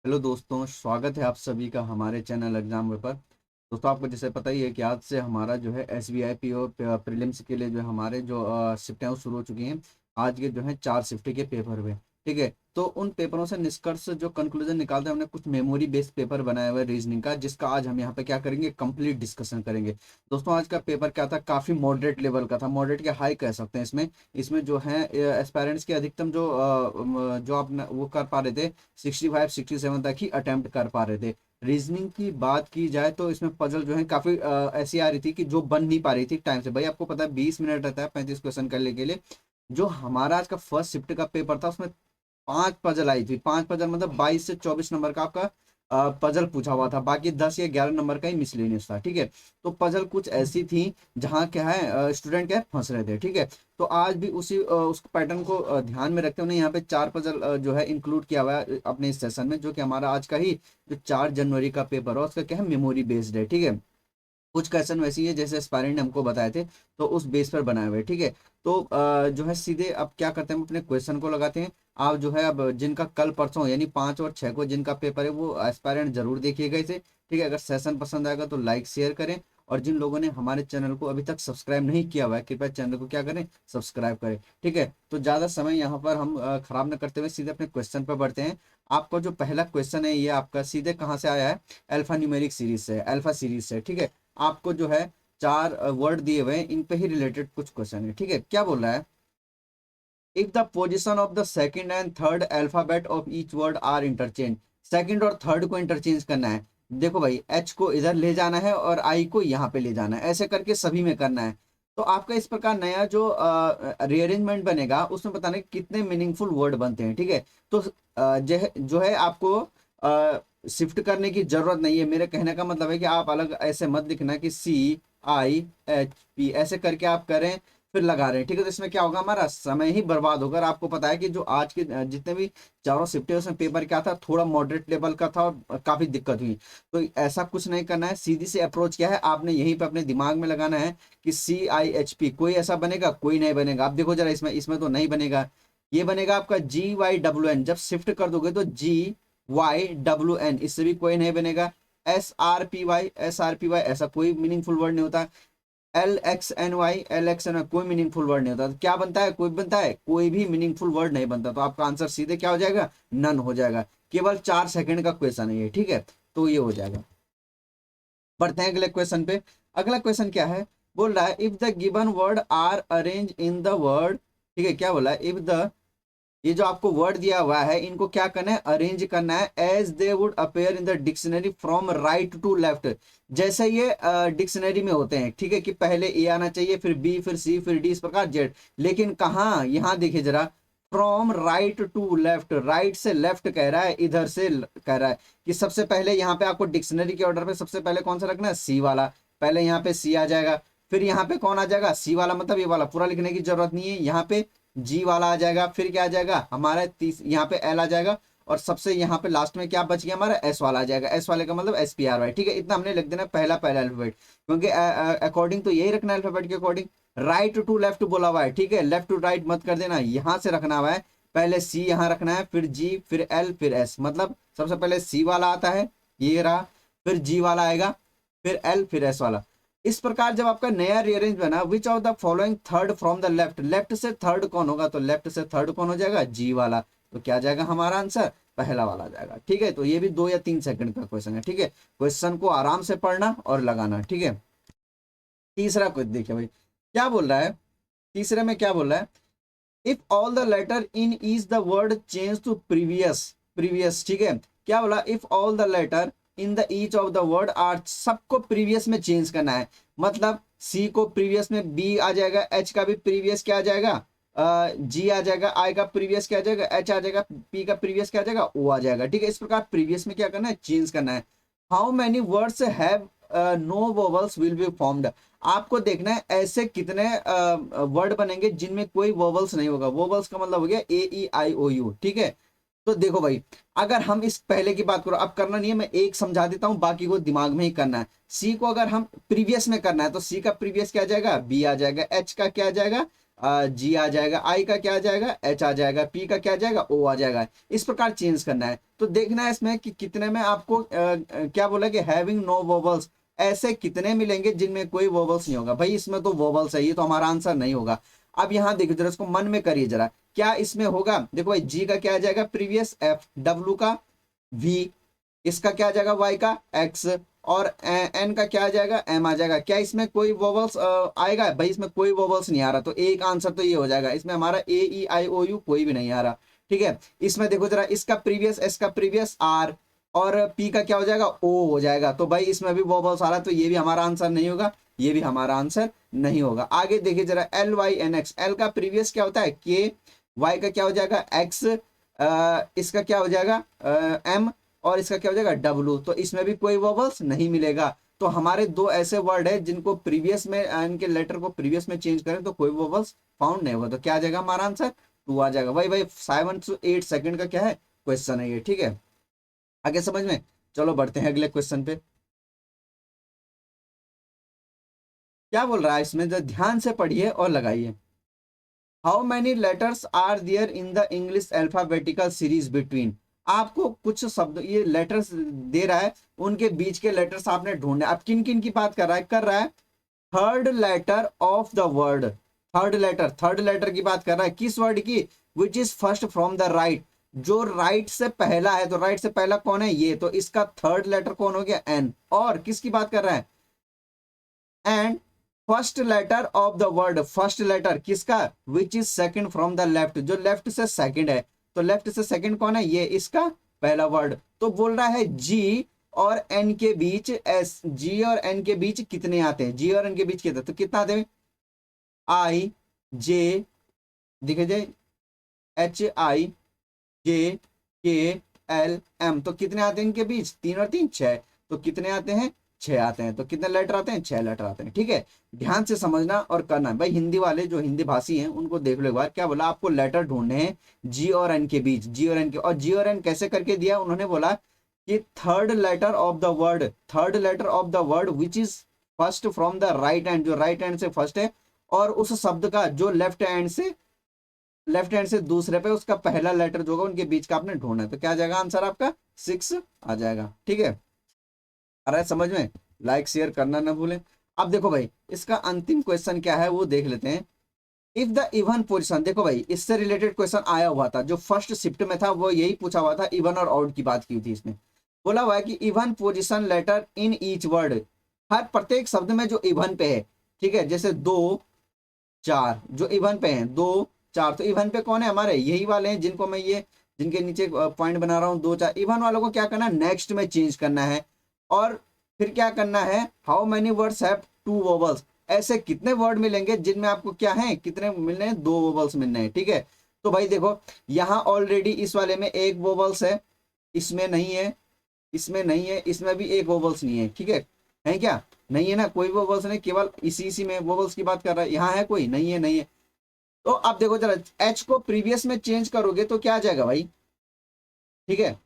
Hello दोस्तों, स्वागत है आप सभी का हमारे चैनल एग्जाम पेपर। दोस्तों, आपको जैसे पता ही है कि आज से हमारा जो है SBI PO प्रीलिम्स के लिए जो हमारे जो शिफ्टें हैं वो शुरू हो चुकी हैं। आज के जो है 4 शिफ्ट के पेपर हुए। ठीक है, तो उन पेपरों से निष्कर्ष जो कंक्लूजन निकालते हैं, हमने कुछ मेमोरी बेस्ड पेपर बनाया हुआ है रीजनिंग का, जिसका आज हम यहाँ पे क्या करेंगे, कंप्लीट डिस्कशन करेंगे। दोस्तों, आज का पेपर क्या था, काफी मॉडरेट लेवल का था, मॉडरेट के हाई कह सकते हैं। इसमें जो है एस्पायरेंट्स के अधिकतम जो आप वो कर पा रहे थे 65-67 तक ही अटेम्प्ट कर पा रहे थे। रीजनिंग की बात की जाए तो इसमें पजल जो है काफी ऐसी आ रही थी कि जो बन नहीं पा रही थी टाइम से। भाई, आपको पता है 20 मिनट रहता है 35 क्वेश्चन करने के लिए। जो हमारा आज का फर्स्ट शिफ्ट का पेपर था उसमें 5 पजल आई थी। 5 पजल मतलब 22 से 24 नंबर का आपका पजल पूछा हुआ था, बाकी 10 या 11 नंबर का ही मिसलेनियस था। ठीक है, तो पजल कुछ ऐसी थी जहाँ क्या है स्टूडेंट क्या है फंस रहे थे। ठीक है, तो आज भी उस पैटर्न को ध्यान में रखते हुए यहाँ पे 4 पजल जो है इंक्लूड किया हुआ है अपने इस सेशन में, जो कि हमारा आज का ही जो 4 जनवरी का पेपर है उसका क्या है, मेमोरी बेस्ड है। ठीक है, कुछ क्वेश्चन वैसी है जैसे एस्पायरेंट ने हमको बताए थे, तो उस बेस पर बनाए हुए। ठीक है, तो जो है सीधे अब क्या करते हैं, हम अपने क्वेश्चन को लगाते हैं। आप जो है अब जिनका कल परसों यानी 5 और 6 को जिनका पेपर है वो एस्पायरेंट जरूर देखिएगा इसे। ठीक है, अगर सेशन पसंद आएगा तो लाइक शेयर करें, और जिन लोगों ने हमारे चैनल को अभी तक सब्सक्राइब नहीं किया हुआ है, कृपया चैनल को क्या करें, सब्सक्राइब करें। ठीक है, तो ज्यादा समय यहाँ पर हम खराब न करते हुए सीधे अपने क्वेश्चन पर बढ़ते हैं। आपका जो पहला क्वेश्चन है ये आपका सीधे कहाँ से आया है, अल्फा न्यूमेरिक सीरीज से, अल्फा सीरीज से। ठीक है, आपको जो है 4 वर्ड दिए हुए हैं, इन पे ही रिलेटेड कुछ क्वेश्चन है। ठीक है, क्या बोल रहा है, if the position of the second and third alphabet of each word are interchange. Second और थर्ड को इंटरचेंज करना है। देखो भाई, एच को इधर ले जाना है और आई को यहाँ पे ले जाना है, ऐसे करके सभी में करना है। तो आपका इस प्रकार नया जो रीअरेंजमेंट बनेगा उसमें बताना है कि कितने मीनिंगफुल वर्ड बनते हैं। ठीक है, तो जो है आपको शिफ्ट करने की जरूरत नहीं है। मेरे कहने का मतलब है कि आप अलग ऐसे मत लिखना कि CIHP ऐसे करके आप करें फिर लगा रहे हैं। ठीक है, तो इसमें क्या होगा, हमारा समय ही बर्बाद होगा। और आपको पता है कि जो आज के जितने भी चारों शिफ्ट है उसमें पेपर क्या था, थोड़ा मॉडरेट लेवल का था और काफी दिक्कत हुई। तो ऐसा कुछ नहीं करना है, सीधी सी अप्रोच क्या है, आपने यहीं पे अपने दिमाग में लगाना है कि CIHP। कोई ऐसा बनेगा, कोई नहीं बनेगा। आप देखो जरा, इसमें इसमें तो नहीं बनेगा। ये बनेगा आपका GYWN। जब शिफ्ट कर दोगे तो GYWN, इससे भी कोई नहीं बनेगा। SRPY ऐसा कोई मीनिंगफुल वर्ड नहीं होता। LXNY कोई मीनिंगफुल वर्ड नहीं होता। तो क्या बनता है, कोई बनता है, कोई भी मीनिंगफुल वर्ड नहीं बनता। तो आपका आंसर सीधे क्या हो जाएगा, नन हो जाएगा। केवल 4 सेकंड का क्वेश्चन है ये। ठीक है, तो ये हो जाएगा। बढ़ते हैं अगले क्वेश्चन पे। अगला क्वेश्चन क्या है, बोल रहा है if the given word are arrange in the word. ठीक है, क्या बोला है, इफ द, ये जो आपको वर्ड दिया हुआ है इनको क्या करना है, अरेंज करना है as they would appear in the dictionary from right to left. जैसे ये डिक्शनरी में होते हैं। ठीक है, कि पहले ए आना चाहिए, फिर बी, फिर सी, फिर डी, इस प्रकार जेड। लेकिन कहाँ, यहाँ देखिए जरा, from right to left, right से लेफ्ट कह रहा है, इधर से कह रहा है कि सबसे पहले यहाँ पे आपको डिक्शनरी के ऑर्डर पे सबसे पहले कौन सा रखना है, सी वाला। पहले यहाँ पे सी आ जाएगा, फिर यहाँ पे कौन आ जाएगा, सी वाला, मतलब ये वाला पूरा लिखने की जरूरत नहीं है। यहाँ पे जी वाला आ जाएगा, फिर क्या आ जाएगा हमारा यहाँ पे एल आ जाएगा, और सबसे यहाँ पे लास्ट में क्या बच गया हमारा, एस वाला आ जाएगा। एस वाले का मतलब SPRY। ठीक है, इतना हमने लिख देना पहला पहला अल्फाबेट, क्योंकि अकॉर्डिंग तो यही रखना है अल्फाबेट के अकॉर्डिंग। राइट टू लेफ्ट बोला हुआ है, ठीक है, लेफ्ट टू राइट मत कर देना, यहाँ से रखना हुआ है। पहले सी यहाँ रखना है, फिर जी, फिर एल, फिर एस। मतलब सबसे पहले सी वाला आता है, ये रहा, फिर जी वाला आएगा, फिर एल, फिर एस वाला। इस प्रकार जब आपका नया रीअरेंज बना, which of the following third from the left, left से थर्ड कौन होगा, तो लेफ्ट से थर्ड कौन हो जाएगा, जी वाला। तो क्या जाएगा हमारा आंसर, पहला वाला जाएगा। ठीक है, तो ये भी 2 या 3 सेकंड का क्वेश्चन है। ठीक है, क्वेश्चन को आराम से पढ़ना और लगाना। ठीक है, तीसरा क्वेश्चन देखिए भाई, क्या बोल रहा है, तीसरे में क्या बोल रहा है, if all the letter in is the word change to previous, previous. ठीक है, क्या बोला, if all the letter in the each of the word are, सबको प्रीवियस में चेंज करना है। मतलब सी को प्रीवियस में बी आ जाएगा, एच का भी प्रीवियस क्या आ जाएगा, जी आ जाएगा, आई का प्रीवियस क्या आ जाएगा, एच आ जाएगा, पी का प्रीवियस क्या आ जाएगा, ओ आ जाएगा। ठीक है, इस प्रकार प्रीवियस में क्या करना है, चेंज करना है। How many words have no vowels will be formed. आपको देखना है ऐसे कितने वर्ड बनेंगे जिनमें कोई वोवल्स नहीं होगा। वोवल्स का मतलब हो गया AEIOU। ठीक है, तो देखो भाई, अगर हम इस पहले की बात करो, अब करना नहीं है, मैं एक समझा देता हूं, बाकी को दिमाग में ही करना है। सी को अगर हम प्रीवियस में करना है तो सी का प्रीवियस क्या आ जाएगा, बी आ जाएगा। एच का क्या आ जाएगा, जी आ जाएगा, आई का क्या आ जाएगा, एच आ जाएगा, पी का क्या आ जाएगा, ओ आ जाएगा। इस प्रकार चेंज करना है। तो देखना है इसमें कि कितने में आपको क्या बोला कि हैविंग नो वोवल्स, ऐसे कितने मिलेंगे जिनमें कोई वोवल्स नहीं होगा। भाई इसमें तो वोवल्स है, ये तो हमारा आंसर नहीं होगा। अब यहाँ देखो जरा, इसको मन में करिए जरा, क्या इसमें होगा। देखो भाई जी का क्या आ जाएगा प्रीवियस एफ, डब्ल्यू का वी, इसका क्या आ जाएगा वाई का एक्स, और एन का क्या आ जाएगा एम आ जाएगा। क्या इसमें कोई वोवल्स आएगा, भाई इसमें कोई वोवल्स नहीं आ रहा, तो एक आंसर तो ये हो जाएगा। इसमें हमारा ए ई आई ओ यू कोई भी नहीं आ रहा, ठीक है। इसमें देखो जरा, इसका प्रीवियस, एस का प्रीवियस आर, और पी का क्या हो जाएगा ओ हो जाएगा। तो भाई इसमें भी वोवल्स आ रहा है, तो ये भी हमारा आंसर नहीं होगा, ये भी हमारा आंसर नहीं होगा। आगे देखिए जरा, L Y N X, L का प्रीवियस क्या होता है के, वाई का क्या हो जाएगा एक्स, इसका क्या हो जाएगा एम, और इसका क्या हो जाएगा डब्लू। तो इसमें भी कोई वोवल्स नहीं मिलेगा। तो हमारे दो ऐसे वर्ड है जिनको प्रीवियस में, इनके लेटर को प्रीवियस में चेंज करें तो कोई वोवल्स फाउंड नहीं होगा। तो क्या आ जाएगा हमारा आंसर, टू आ जाएगा। भाई 7 to 8 सेकंड का क्या है क्वेश्चन है ये, ठीक है। आगे समझ में, चलो बढ़ते हैं अगले क्वेश्चन पे। क्या बोल रहा है इसमें, जो ध्यान से पढ़िए और लगाइए। How many letters are there in the English alphabetical series between, आपको कुछ शब्द ये लेटर्स दे रहा है, उनके बीच के लेटर्स आपने ढूंढने। अब किन किन की बात कर रहा है third letter of the word, third letter की बात कर रहा है, किस वर्ड की, which is first from the right, जो राइट से पहला है। तो राइट से पहला कौन है ये, तो इसका थर्ड लेटर कौन हो गया एन। और किसकी बात कर रहा है, and first letter of the word, first letter किसका, which is second from the left, जो लेफ्ट से सेकंड है। तो लेफ्ट से सेकंड कौन है, ये इसका पहला वर्ड। तो बोल रहा है जी और एन के बीच, एस, जी और एन के बीच कितने आते हैं, जी और एन के बीच कितने, तो कितना आते हैं आई जे, दिखे जाए एच आई जे के एल एम, तो कितने आते हैं इनके बीच, 3 और 3 6, तो कितने आते हैं 6 आते हैं। तो कितने लेटर आते हैं, 6 लेटर आते हैं, ठीक है। ध्यान से समझना और करना है। भाई हिंदी वाले जो हिंदी भाषी हैं उनको देख लो एक बार, क्या बोला आपको, लेटर ढूंढने हैं जी और एन के बीच, जी और एन के, और जी और एन कैसे करके दिया उन्होंने, बोला कि third letter of the word, third letter of the word which is first from the right hand, जो राइट हैंड से फर्स्ट है, और उस शब्द का जो लेफ्ट हैंड से दूसरे पे उसका पहला लेटर जो होगा उनके बीच का आपने ढूंढना है। तो क्या आ जाएगा आंसर आपका 6 आ जाएगा, ठीक है। अरे समझ में, लाइक शेयर करना ना भूलें। अब देखो भाई इसका अंतिम क्वेश्चन क्या है वो देख लेते हैं। इफ द इवन पोजीशन, देखो भाई इससे रिलेटेड क्वेश्चन आया हुआ था जो फर्स्ट शिफ्ट में था, वो यही पूछा हुआ था, इवन और ऑड की बात की हुई थी। इसमें बोला हुआ है कि even position letter in each word, हर प्रत्येक शब्द में जो इवन पे है, ठीक है, जैसे 2 4 जो इवन पे हैं 2 4, तो इवन पे कौन है हमारे, यही वाले हैं जिनको मैं ये, जिनके नीचे पॉइंट बना रहा हूँ 2 4, इवन वालों को क्या करना है नेक्स्ट में चेंज करना है। और फिर क्या करना है, how many words have 2 vowels, ऐसे कितने वर्ड मिलेंगे जिनमें आपको क्या है, कितने मिलने हैं, 2 वोवल्स मिलने हैं, ठीक है। तो भाई देखो यहाँ ऑलरेडी इस वाले में एक वोवल्स है, इसमें नहीं है, इसमें नहीं है, इसमें भी एक वोवल्स नहीं है, ठीक है क्या, नहीं है ना, कोई वोवल्स नहीं, केवल इसी में वोवल्स की बात कर रहा है। यहाँ है कोई, नहीं है, नहीं है। तो अब देखो जरा, एच को प्रीवियस में चेंज करोगे तो क्या आ जाएगा भाई, ठीक है,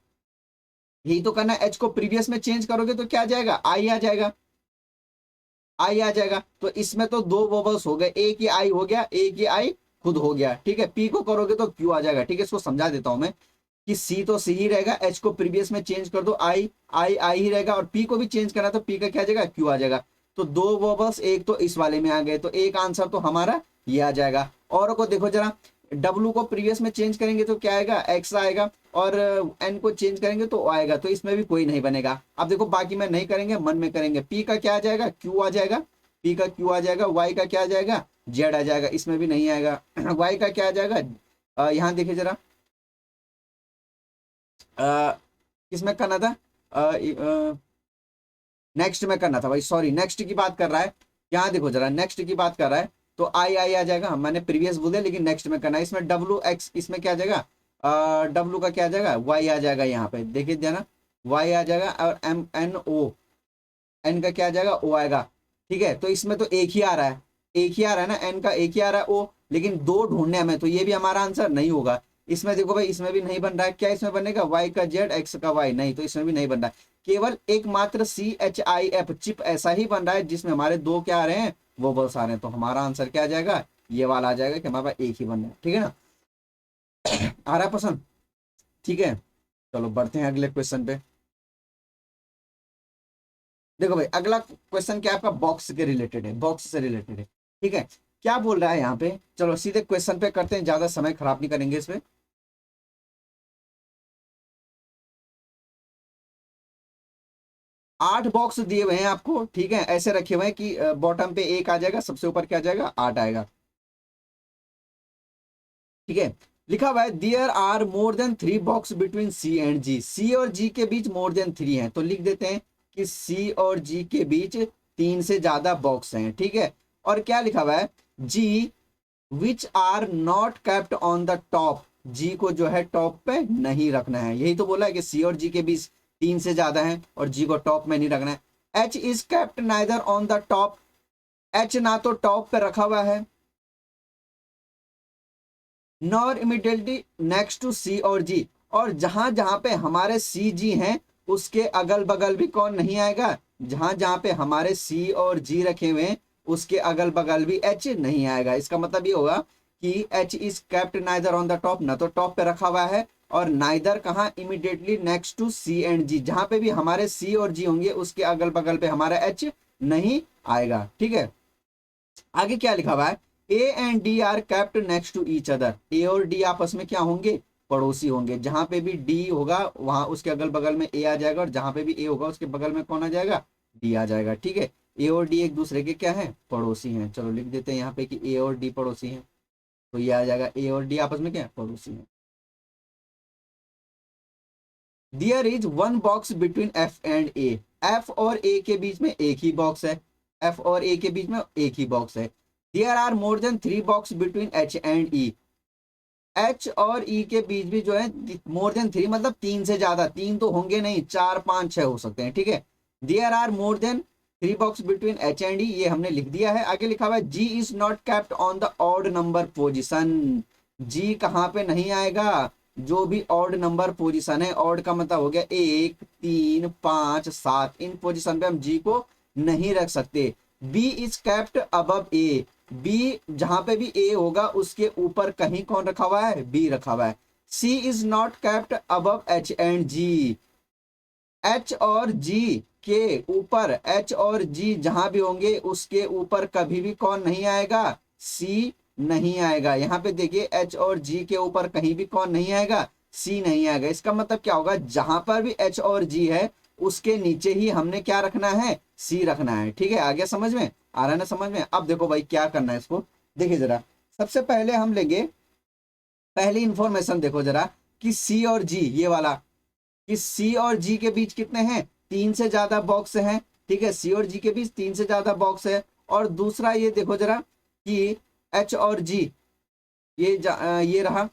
यही तो करना है, एच को प्रीवियस में चेंज करोगे तो क्या आ जाएगा, आई आ जाएगा, आई आ जाएगा। तो इसमें तो 2 वोवल्स हो गए, एक ही आई हो गया, एक ही आई खुद हो गया, ठीक है। पी को करोगे तो क्यू आ जाएगा, ठीक है। इसको समझा देता हूं मैं कि सी तो सी ही रहेगा, एच को प्रीवियस में चेंज कर दो, आई आई आई ही रहेगा, और पी को भी चेंज करना तो पी का क्या आ जाएगा, क्यू आ जाएगा। तो 2 वोवल्स एक तो इस वाले में आ गए, तो एक आंसर तो हमारा ये आ जाएगा। और को देखो जरा, डब्लू को प्रीवियस में चेंज करेंगे तो क्या आएगा, एक्स आएगा, और एन को चेंज करेंगे तो आएगा, तो इसमें भी कोई नहीं बनेगा। अब देखो बाकी में नहीं करेंगे, मन में करेंगे, पी का क्या आ जाएगा, क्यू आ जाएगा, पी का क्यू आ जाएगा, वाई का क्या आ जाएगा, जेड आ जाएगा, इसमें भी नहीं आएगा। वाई का क्या आ जाएगा, यहाँ देखिए जरा, किसमें करना था, नेक्स्ट में करना था भाई, सॉरी, नेक्स्ट की बात कर रहा है। यहाँ देखो जरा, नेक्स्ट की बात कर रहा है, तो आई आई आ जाएगा, मैंने प्रीवियस बोल दिया लेकिन नेक्स्ट में करना है। इसमें डब्ल्यू एक्स, इसमें क्या आ जाएगा, डब्ल्यू का क्या आ जाएगा, वाई आ जाएगा, यहाँ पे देखिए देना, वाई आ जाएगा, और एम एन ओ, एन का क्या आ जाएगा, ओ आएगा, ठीक है। तो इसमें तो एक ही आ रहा है, एक ही आ रहा है ना, एन का एक ही आ रहा है, ओ, लेकिन 2 ढूंढने हमें, तो ये भी हमारा आंसर नहीं होगा। इसमें देखो भाई, इसमें भी नहीं बन रहा है, क्या इसमें बनेगा, वाई का जेड, एक्स का वाई, नहीं, तो इसमें भी नहीं बन रहा है। केवल एकमात्र C H I F chip ऐसा ही बन रहा है जिसमें हमारे 2 क्या आ रहे हैं, वोबल्स आ रहे हैं। तो हमारा आंसर क्या आ जाएगा, ये वाला आ जाएगा कि हमारे पास एक ही बनना है, ठीक है ना। आ रहा है पसंद, ठीक है। चलो बढ़ते हैं अगले क्वेश्चन पे। देखो भाई अगला क्वेश्चन क्या आपका बॉक्स के रिलेटेड है, बॉक्स से रिलेटेड है, ठीक है। क्या बोल रहा है यहाँ पे, चलो सीधे क्वेश्चन पे करते हैं, ज्यादा समय खराब नहीं करेंगे इसमें। 8 बॉक्स दिए हुए हैं आपको, ठीक है, ऐसे रखे हुए हैं कि बॉटम पे एक आ जाएगा, सबसे ऊपर क्या आ जाएगा, 8 आएगा, ठीक है। लिखा हुआ है there are more than 3 box between C and जी, सी और जी के बीच मोर देन 3 है, तो लिख देते हैं कि सी और जी के बीच 3 से ज्यादा बॉक्स हैं, ठीक है। और क्या लिखा हुआ है, जी विच are not kept on the top, जी को जो है टॉप पे नहीं रखना है, यही तो बोला है कि सी और जी के बीच 3 से ज्यादा है और जी को टॉप में नहीं रखना है। H is kept neither on the top, H ना तो टॉप पे रखा हुआ है नॉर इमीडिएटली नेक्स्ट टू सी और जी, और जहां जहां पे हमारे सी जी हैं उसके अगल बगल भी कौन नहीं आएगा, जहां जहां पे हमारे सी और जी रखे हुए हैं उसके अगल बगल भी एच नहीं आएगा। इसका मतलब ये होगा कि H is kept neither on the top, ना तो टॉप पे रखा हुआ है और नाइदर कहाँ, immediately next to C and जी, जहां पे भी हमारे सी और जी होंगे उसके अगल बगल पे हमारा एच नहीं आएगा, ठीक है। आगे क्या लिखा हुआ है, A and D R kept next to each other, ए और डी आपस में क्या होंगे, पड़ोसी होंगे, जहां पे भी डी होगा वहां उसके अगल बगल में ए आ जाएगा और जहां पे भी ए होगा उसके बगल में कौन आ जाएगा, डी आ जाएगा, ठीक है। ए और डी एक दूसरे के क्या है, पड़ोसी हैं। चलो लिख देते हैं यहाँ पे कि ए और डी पड़ोसी हैं, तो ये आ जाएगा ए और डी आपस में क्या है, पड़ोसी हैं। दियर is one box between F and A, F और ए के बीच में एक ही बॉक्स है, एफ और ए के बीच में एक ही बॉक्स है। There are more than 3 box between H and E, H और ई के बीच भी जो है मोर देन 3 मतलब 3 से ज्यादा, 3 तो होंगे नहीं, 4 5 6 हो सकते हैं, ठीक है। There are more than 3 box between H and ई, ये हमने लिख दिया है। आगे लिखा हुआ है जी is not kept on the odd number position, जी कहाँ पे नहीं आएगा, जो भी ऑड नंबर पोजीशन है, ऑड का मतलब हो गया 1 3 5 7, इन पोजीशन पे हम जी को नहीं रख सकते। B is kept above A, B जहां पे भी ए होगा उसके ऊपर कहीं कौन रखा हुआ है, बी रखा हुआ है। C is not kept above H and ji, H और जी के ऊपर, एच और जी जहां भी होंगे उसके ऊपर कभी भी कौन नहीं आएगा, सी नहीं आएगा। यहाँ पे देखिए एच और जी के ऊपर कहीं भी कौन नहीं आएगा, सी नहीं आएगा। इसका मतलब क्या होगा, जहां पर भी एच और जी है उसके नीचे ही हमने क्या रखना है, सी रखना है, ठीक है। आगे समझ में आ रहा है ना, समझ में। अब देखो भाई क्या करना है इसको, देखिए जरा, सबसे पहले हम लेंगे पहली इंफॉर्मेशन, देखो जरा कि सी और जी, ये वाला कि सी और जी के बीच कितने हैं, 3 से ज्यादा बॉक्स हैं, ठीक है। सी और जी के बीच 3 से ज्यादा बॉक्स है। और दूसरा ये देखो जरा कि एच और जी, ये रहा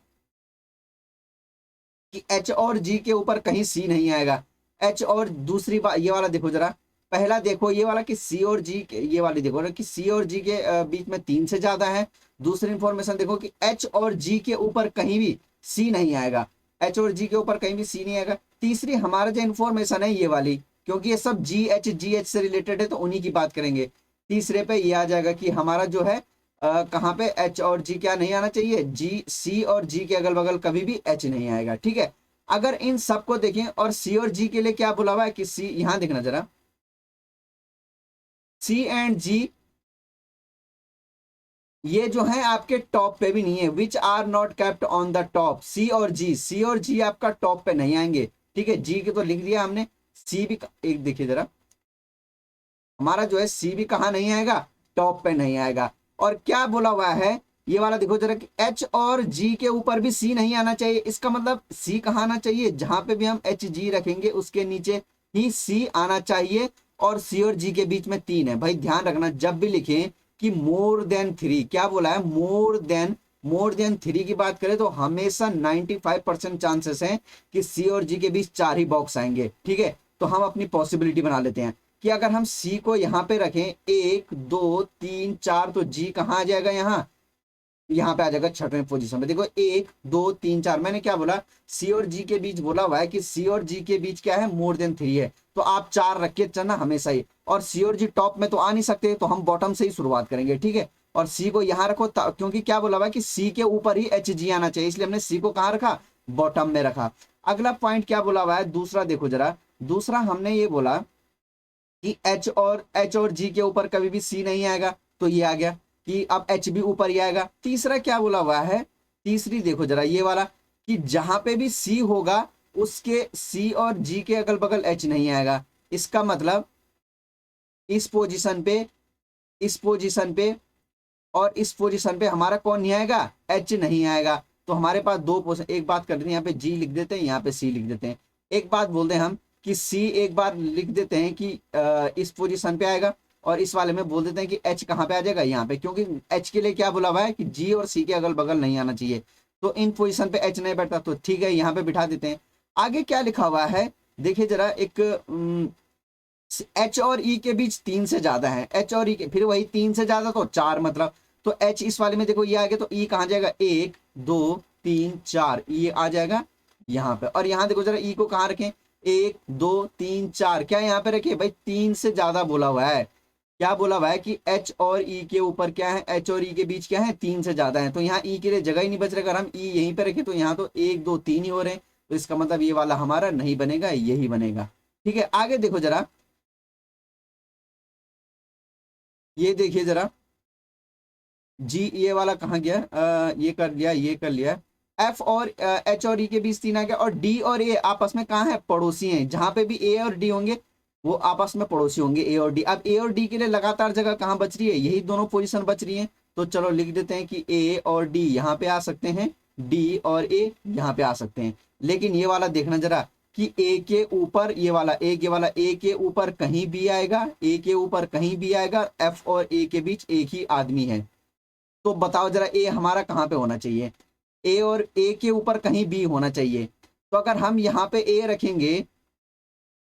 कि एच और जी के ऊपर कहीं सी नहीं आएगा। एच और दूसरी बात ये वाला देखो जरा, पहला देखो ये वाला कि सी और जी के, ये वाली देखो ना कि सी और जी के बीच में 3 से ज्यादा है। दूसरी इंफॉर्मेशन देखो कि एच और जी के ऊपर कहीं भी सी नहीं आएगा, एच और जी के ऊपर कहीं भी सी नहीं आएगा। तीसरी हमारा जो इंफॉर्मेशन है ये वाली, क्योंकि ये सब जी एच से रिलेटेड है तो उन्हीं की बात करेंगे। तीसरे पे ये आ जाएगा कि हमारा जो है कहाँ पे एच और जी क्या नहीं आना चाहिए, जी सी और जी के अगल बगल कभी भी एच नहीं आएगा, ठीक है। अगर इन सबको देखें और सी और जी के लिए क्या बोला हुआ है कि सी, यहां देखना जरा, सी एंड जी ये जो है आपके टॉप पे भी नहीं है, which are not kept on the top, C और जी, सी और जी आपका टॉप पे नहीं आएंगे, ठीक है। जी के तो लिख दिया हमने, सी भी एक देखिए जरा, हमारा जो है सी भी कहाँ नहीं आएगा, टॉप पे नहीं आएगा। और क्या बोला हुआ है ये वाला देखो जरा कि एच और जी के ऊपर भी सी नहीं आना चाहिए। इसका मतलब सी कहाँ आना चाहिए, जहां पे भी हम एच जी रखेंगे उसके नीचे ही सी आना चाहिए। और सी और जी के बीच में 3 है। भाई ध्यान रखना जब भी लिखें कि मोर देन 3, क्या बोला है, मोर देन 3 की बात करें तो हमेशा 95% चांसेस हैं कि सी और जी के बीच 4 ही बॉक्स आएंगे, ठीक है। तो हम अपनी पॉसिबिलिटी बना लेते हैं कि अगर हम सी को यहाँ पे रखें 1 2 3 4, तो जी कहाँ आ जाएगा, यहाँ पे आ जाएगा 6वें पोजीशन में। देखो 1 2 3 4, मैंने क्या बोला, सी और जी के बीच बोला हुआ है कि सी और जी के बीच क्या है, मोर देन 3 है, तो आप 4 रख के चलना हमेशा ही। और सी और जी टॉप में तो आ नहीं सकते, तो हम बॉटम से ही शुरुआत करेंगे, ठीक है। और सी को यहाँ रखो, क्योंकि क्या बोला हुआ है कि सी के ऊपर ही एच जी आना चाहिए, इसलिए हमने सी को कहाँ रखा, बॉटम में रखा। अगला पॉइंट क्या बोला हुआ है दूसरा, देखो जरा, दूसरा हमने ये बोला कि एच और जी के ऊपर कभी भी सी नहीं आएगा, तो ये आ गया कि अब एच भी ऊपर ही आएगा। तीसरा क्या बोला हुआ है, तीसरी देखो जरा ये वाला, कि जहां पे भी सी होगा उसके सी और जी के अगल बगल एच नहीं आएगा। इसका मतलब इस पोजीशन पे, इस पोजीशन पे और इस पोजीशन पे हमारा कौन नहीं आएगा, एच नहीं आएगा। तो हमारे पास दो पोजीशन, एक बात कर देते हैं, यहाँ पे जी लिख देते हैं, यहाँ पे सी लिख देते हैं। एक बात बोल दें हम कि सी एक बार लिख देते हैं कि इस पोजीशन पे आएगा, और इस वाले में बोल देते हैं कि एच कहाँ पे आ जाएगा, यहाँ पे, क्योंकि एच के लिए क्या बोला हुआ है कि जी और सी के अगल बगल नहीं आना चाहिए, तो इन पोजीशन पे एच नहीं बैठता, तो ठीक है यहाँ पे बिठा देते हैं। आगे क्या लिखा हुआ है देखिए जरा, एक एच और ई के बीच 3 से ज्यादा है, एच और ई के, फिर वही 3 से ज्यादा तो 4 मतलब, तो एच इस वाले में देखो ये आ गया, तो ई कहाँ जाएगा, 1 2 3 4, ई आ जाएगा यहाँ पे। और यहाँ देखो जरा ई को कहाँ रखें, 1 2 3 4, क्या यहाँ पे रखे भाई, 3 से ज्यादा बोला हुआ है। क्या बोला हुआ है कि एच और ई के ऊपर क्या है, एच और ई के बीच क्या है, 3 से ज्यादा है, तो यहाँ ई के लिए जगह ही नहीं बच रहा। अगर हम ई यहीं पे रखें तो यहाँ तो 1 2 3 ही हो रहे हैं, तो इसका मतलब ये वाला हमारा नहीं बनेगा, यही बनेगा। ठीक है, आगे देखो जरा, ये देखिए जरा, जी ये वाला कहाँ गया, ये कर लिया, ये कर लिया। एफ और एच और ई के बीच 3 आ गया, और डी और ए आपस में कहाँ है, पड़ोसी हैं, जहां पे भी ए और डी होंगे वो आपस में पड़ोसी होंगे, ए और डी। अब ए और डी के लिए लगातार जगह कहाँ बच रही है, यही दोनों पोजीशन बच रही हैं, तो चलो लिख देते हैं कि ए और डी यहाँ पे आ सकते हैं, डी और ए यहाँ पे आ सकते हैं। लेकिन ये वाला देखना जरा कि ए के ऊपर, ये वाला ए के ऊपर कहीं भी आएगा, ए के ऊपर कहीं भी आएगा, एफ और ए के बीच एक ही आदमी है, तो बताओ जरा ए हमारा कहाँ पे होना चाहिए, ए और ए के ऊपर कहीं बी होना चाहिए। तो अगर हम यहाँ पे ए रखेंगे,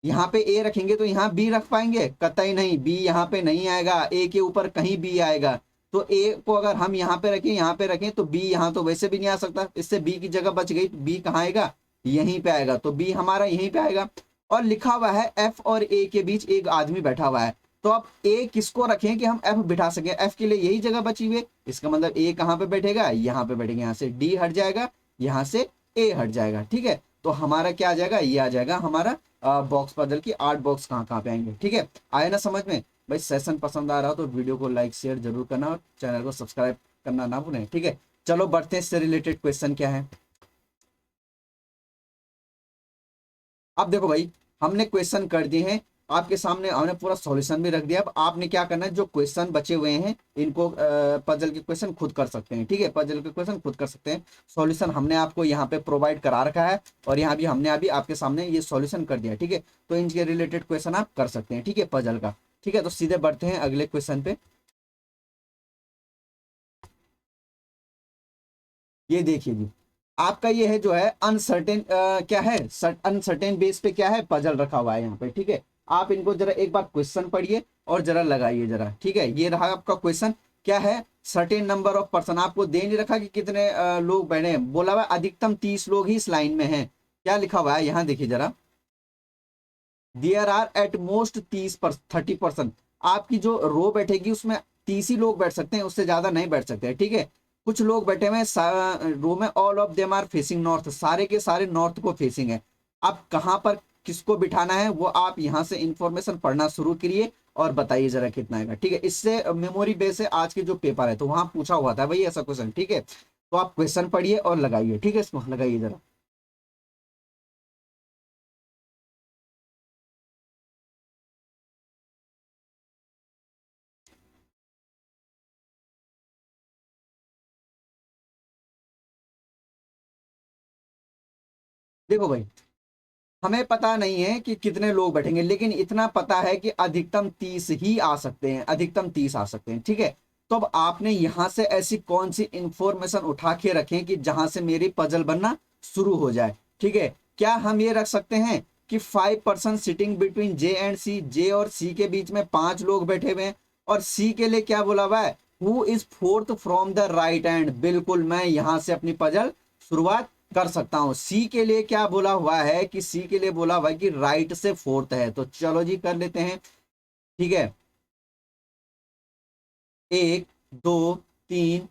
यहाँ पे ए रखेंगे तो यहाँ बी रख पाएंगे, कतई नहीं, बी यहाँ पे नहीं आएगा, ए के ऊपर कहीं बी आएगा। तो ए को अगर हम यहाँ पे रखें, यहाँ पे रखें, तो बी यहाँ तो वैसे भी नहीं आ सकता, इससे बी की जगह बच गई, बी कहाँ आएगा, यहीं पे आएगा, तो बी हमारा यहीं पे आएगा। और लिखा हुआ है एफ और ए के बीच एक आदमी बैठा हुआ है, तो अब ए किसको रखें कि हम एफ बिठा सके, एफ के लिए यही जगह बची हुई है, इसका मतलब ए कहाँ पे बैठेगा, यहाँ पे बैठेगा, यहाँ से डी हट जाएगा, यहाँ से ए हट जाएगा। ठीक है, तो हमारा क्या आ जाएगा, ये आ जाएगा हमारा बॉक्स पजल की 8 बॉक्स कहाँ कहाँ पे आएंगे। ठीक है, आए ना समझ में भाई। सेशन पसंद आ रहा हो तो वीडियो को लाइक शेयर जरूर करना, और चैनल को सब्सक्राइब करना ना भूलें। ठीक है, चलो बढ़ते हैं, इससे रिलेटेड क्वेश्चन क्या है। अब देखो भाई, हमने क्वेश्चन कर दिए हैं आपके सामने, हमने पूरा सॉल्यूशन भी रख दिया। अब आपने क्या करना है, जो क्वेश्चन बचे हुए हैं इनको, पजल के क्वेश्चन खुद कर सकते हैं। ठीक है, पजल के क्वेश्चन खुद कर सकते हैं, सॉल्यूशन हमने आपको यहाँ पे प्रोवाइड करा रखा है, और यहाँ भी हमने अभी आपके सामने ये सॉल्यूशन कर दिया। ठीक है, तो इनके रिलेटेड क्वेश्चन आप कर सकते हैं। ठीक है, पजल का। ठीक है, तो सीधे बढ़ते हैं अगले क्वेश्चन पे। ये देखिए जी, आपका ये है जो है अनसर्टेन, क्या है, अनसर्टेन बेस पे क्या है, पजल रखा हुआ है यहाँ पे। ठीक है, आप इनको जरा एक बार क्वेश्चन पढ़िए और जरा लगाइए जरा। ठीक है, ये रहा आपका क्वेश्चन, क्या है, सर्टेन नंबर ऑफ पर्सन, आपको दे नहीं रखा कि कितने लोग बैठे हैं, बोला हुआ अधिकतम 30 लोग ही इस लाइन में हैं। क्या लिखा हुआ है यहाँ देखिए जरा, देयर आर एट मोस्ट 30% आपकी जो रो बैठेगी उसमें 30 ही लोग बैठ सकते हैं, उससे ज्यादा नहीं बैठ सकते। ठीक है, कुछ लोग बैठे हुए हैं रो में, all of them are facing north, सारे के सारे नॉर्थ को फेसिंग है। अब कहाँ पर किसको बिठाना है वो आप यहाँ से इंफॉर्मेशन पढ़ना शुरू करिए और बताइए जरा कितना आएगा। ठीक है, इससे मेमोरी बेस है आज के जो पेपर है, तो वहां पूछा हुआ था भाई ऐसा क्वेश्चन। ठीक है, तो आप क्वेश्चन पढ़िए और लगाइए। ठीक है, इसको लगाइए जरा। देखो भाई, हमें पता नहीं है कि कितने लोग बैठेंगे, लेकिन इतना पता है कि अधिकतम 30 ही आ सकते हैं, अधिकतम 30 आ सकते हैं। ठीक है, तो अब आपने यहां से ऐसी कौन सी इंफॉर्मेशन उठा के रखें कि जहां से मेरी पजल बनना शुरू हो जाए। ठीक है, क्या हम ये रख सकते हैं कि 5% सिटिंग बिटवीन जे एंड सी, जे और सी के बीच में 5 लोग बैठे हुए हैं, और सी के लिए क्या बोला हुआ है, who is fourth from the right hand. बिल्कुल, मैं यहां से अपनी पजल शुरुआत कर सकता हूं। सी के लिए क्या बोला हुआ है कि सी के लिए बोला हुआ है कि राइट से फोर्थ है, तो चलो जी कर लेते हैं। ठीक है, 1 2 3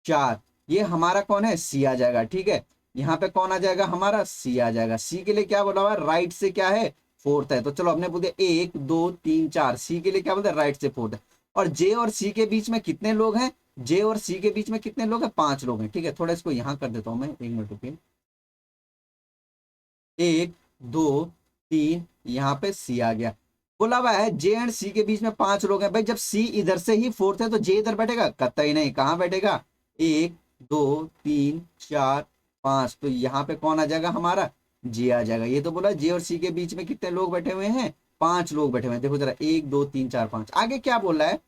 4, ये हमारा कौन है, सी आ जाएगा। ठीक है, यहाँ पे कौन आ जाएगा, हमारा सी आ जाएगा। सी के लिए क्या बोला हुआ है, राइट से क्या है, फोर्थ है। तो चलो हमने बोल दिया 1 2 3 4, सी के लिए क्या बोलते हैं, राइट से फोर्थ है। और जे और सी के बीच में कितने लोग हैं, जे और सी के बीच में कितने लोग हैं, 5 लोग हैं। ठीक है, थोड़ा इसको यहाँ कर देता हूँ मैं, 1 मिनट रुकिए। 1 2 3, यहाँ पे सी आ गया। बोला हुआ है जे एंड सी के बीच में 5 लोग हैं। भाई जब सी इधर से ही फोर्थ है तो जे इधर बैठेगा, कतई नहीं। कहाँ बैठेगा, 1 2 3 4 5, तो यहाँ पे कौन आ जाएगा, हमारा जे आ जाएगा। ये तो बोला जे और सी के बीच में कितने लोग बैठे हुए हैं, 5 लोग बैठे हुए हैं। देखो जरा, 1 2 3 4 5। आगे क्या बोल रहा है,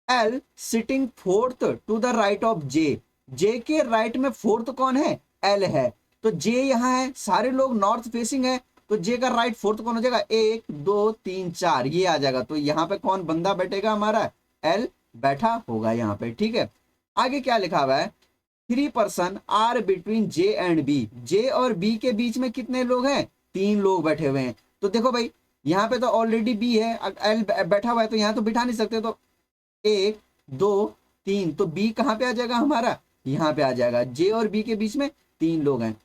L sitting fourth to the right of J, J के राइट में फोर्थ कौन है, एल है। तो जे यहाँ है, सारे लोग नॉर्थ फेसिंग है, तो जे का राइट फोर्थ कौन हो जाएगा, 1 2 3 4, ये आ जाएगा। तो यहाँ पे कौन बंदा बैठेगा, हमारा एल बैठा होगा यहाँ पे। ठीक है, आगे क्या लिखा हुआ है, 3 person are between J and B, J और बी के बीच में कितने लोग हैं, 3 लोग बैठे हुए हैं। तो देखो भाई, यहाँ पे तो ऑलरेडी बी है, एल बैठा हुआ है, तो यहाँ तो बिठा नहीं सकते। तो 1 2 3, तो बी कहाँ पे आ जाएगा, हमारा यहाँ पे आ जाएगा। जे और बी के बीच में 3 लोग हैं।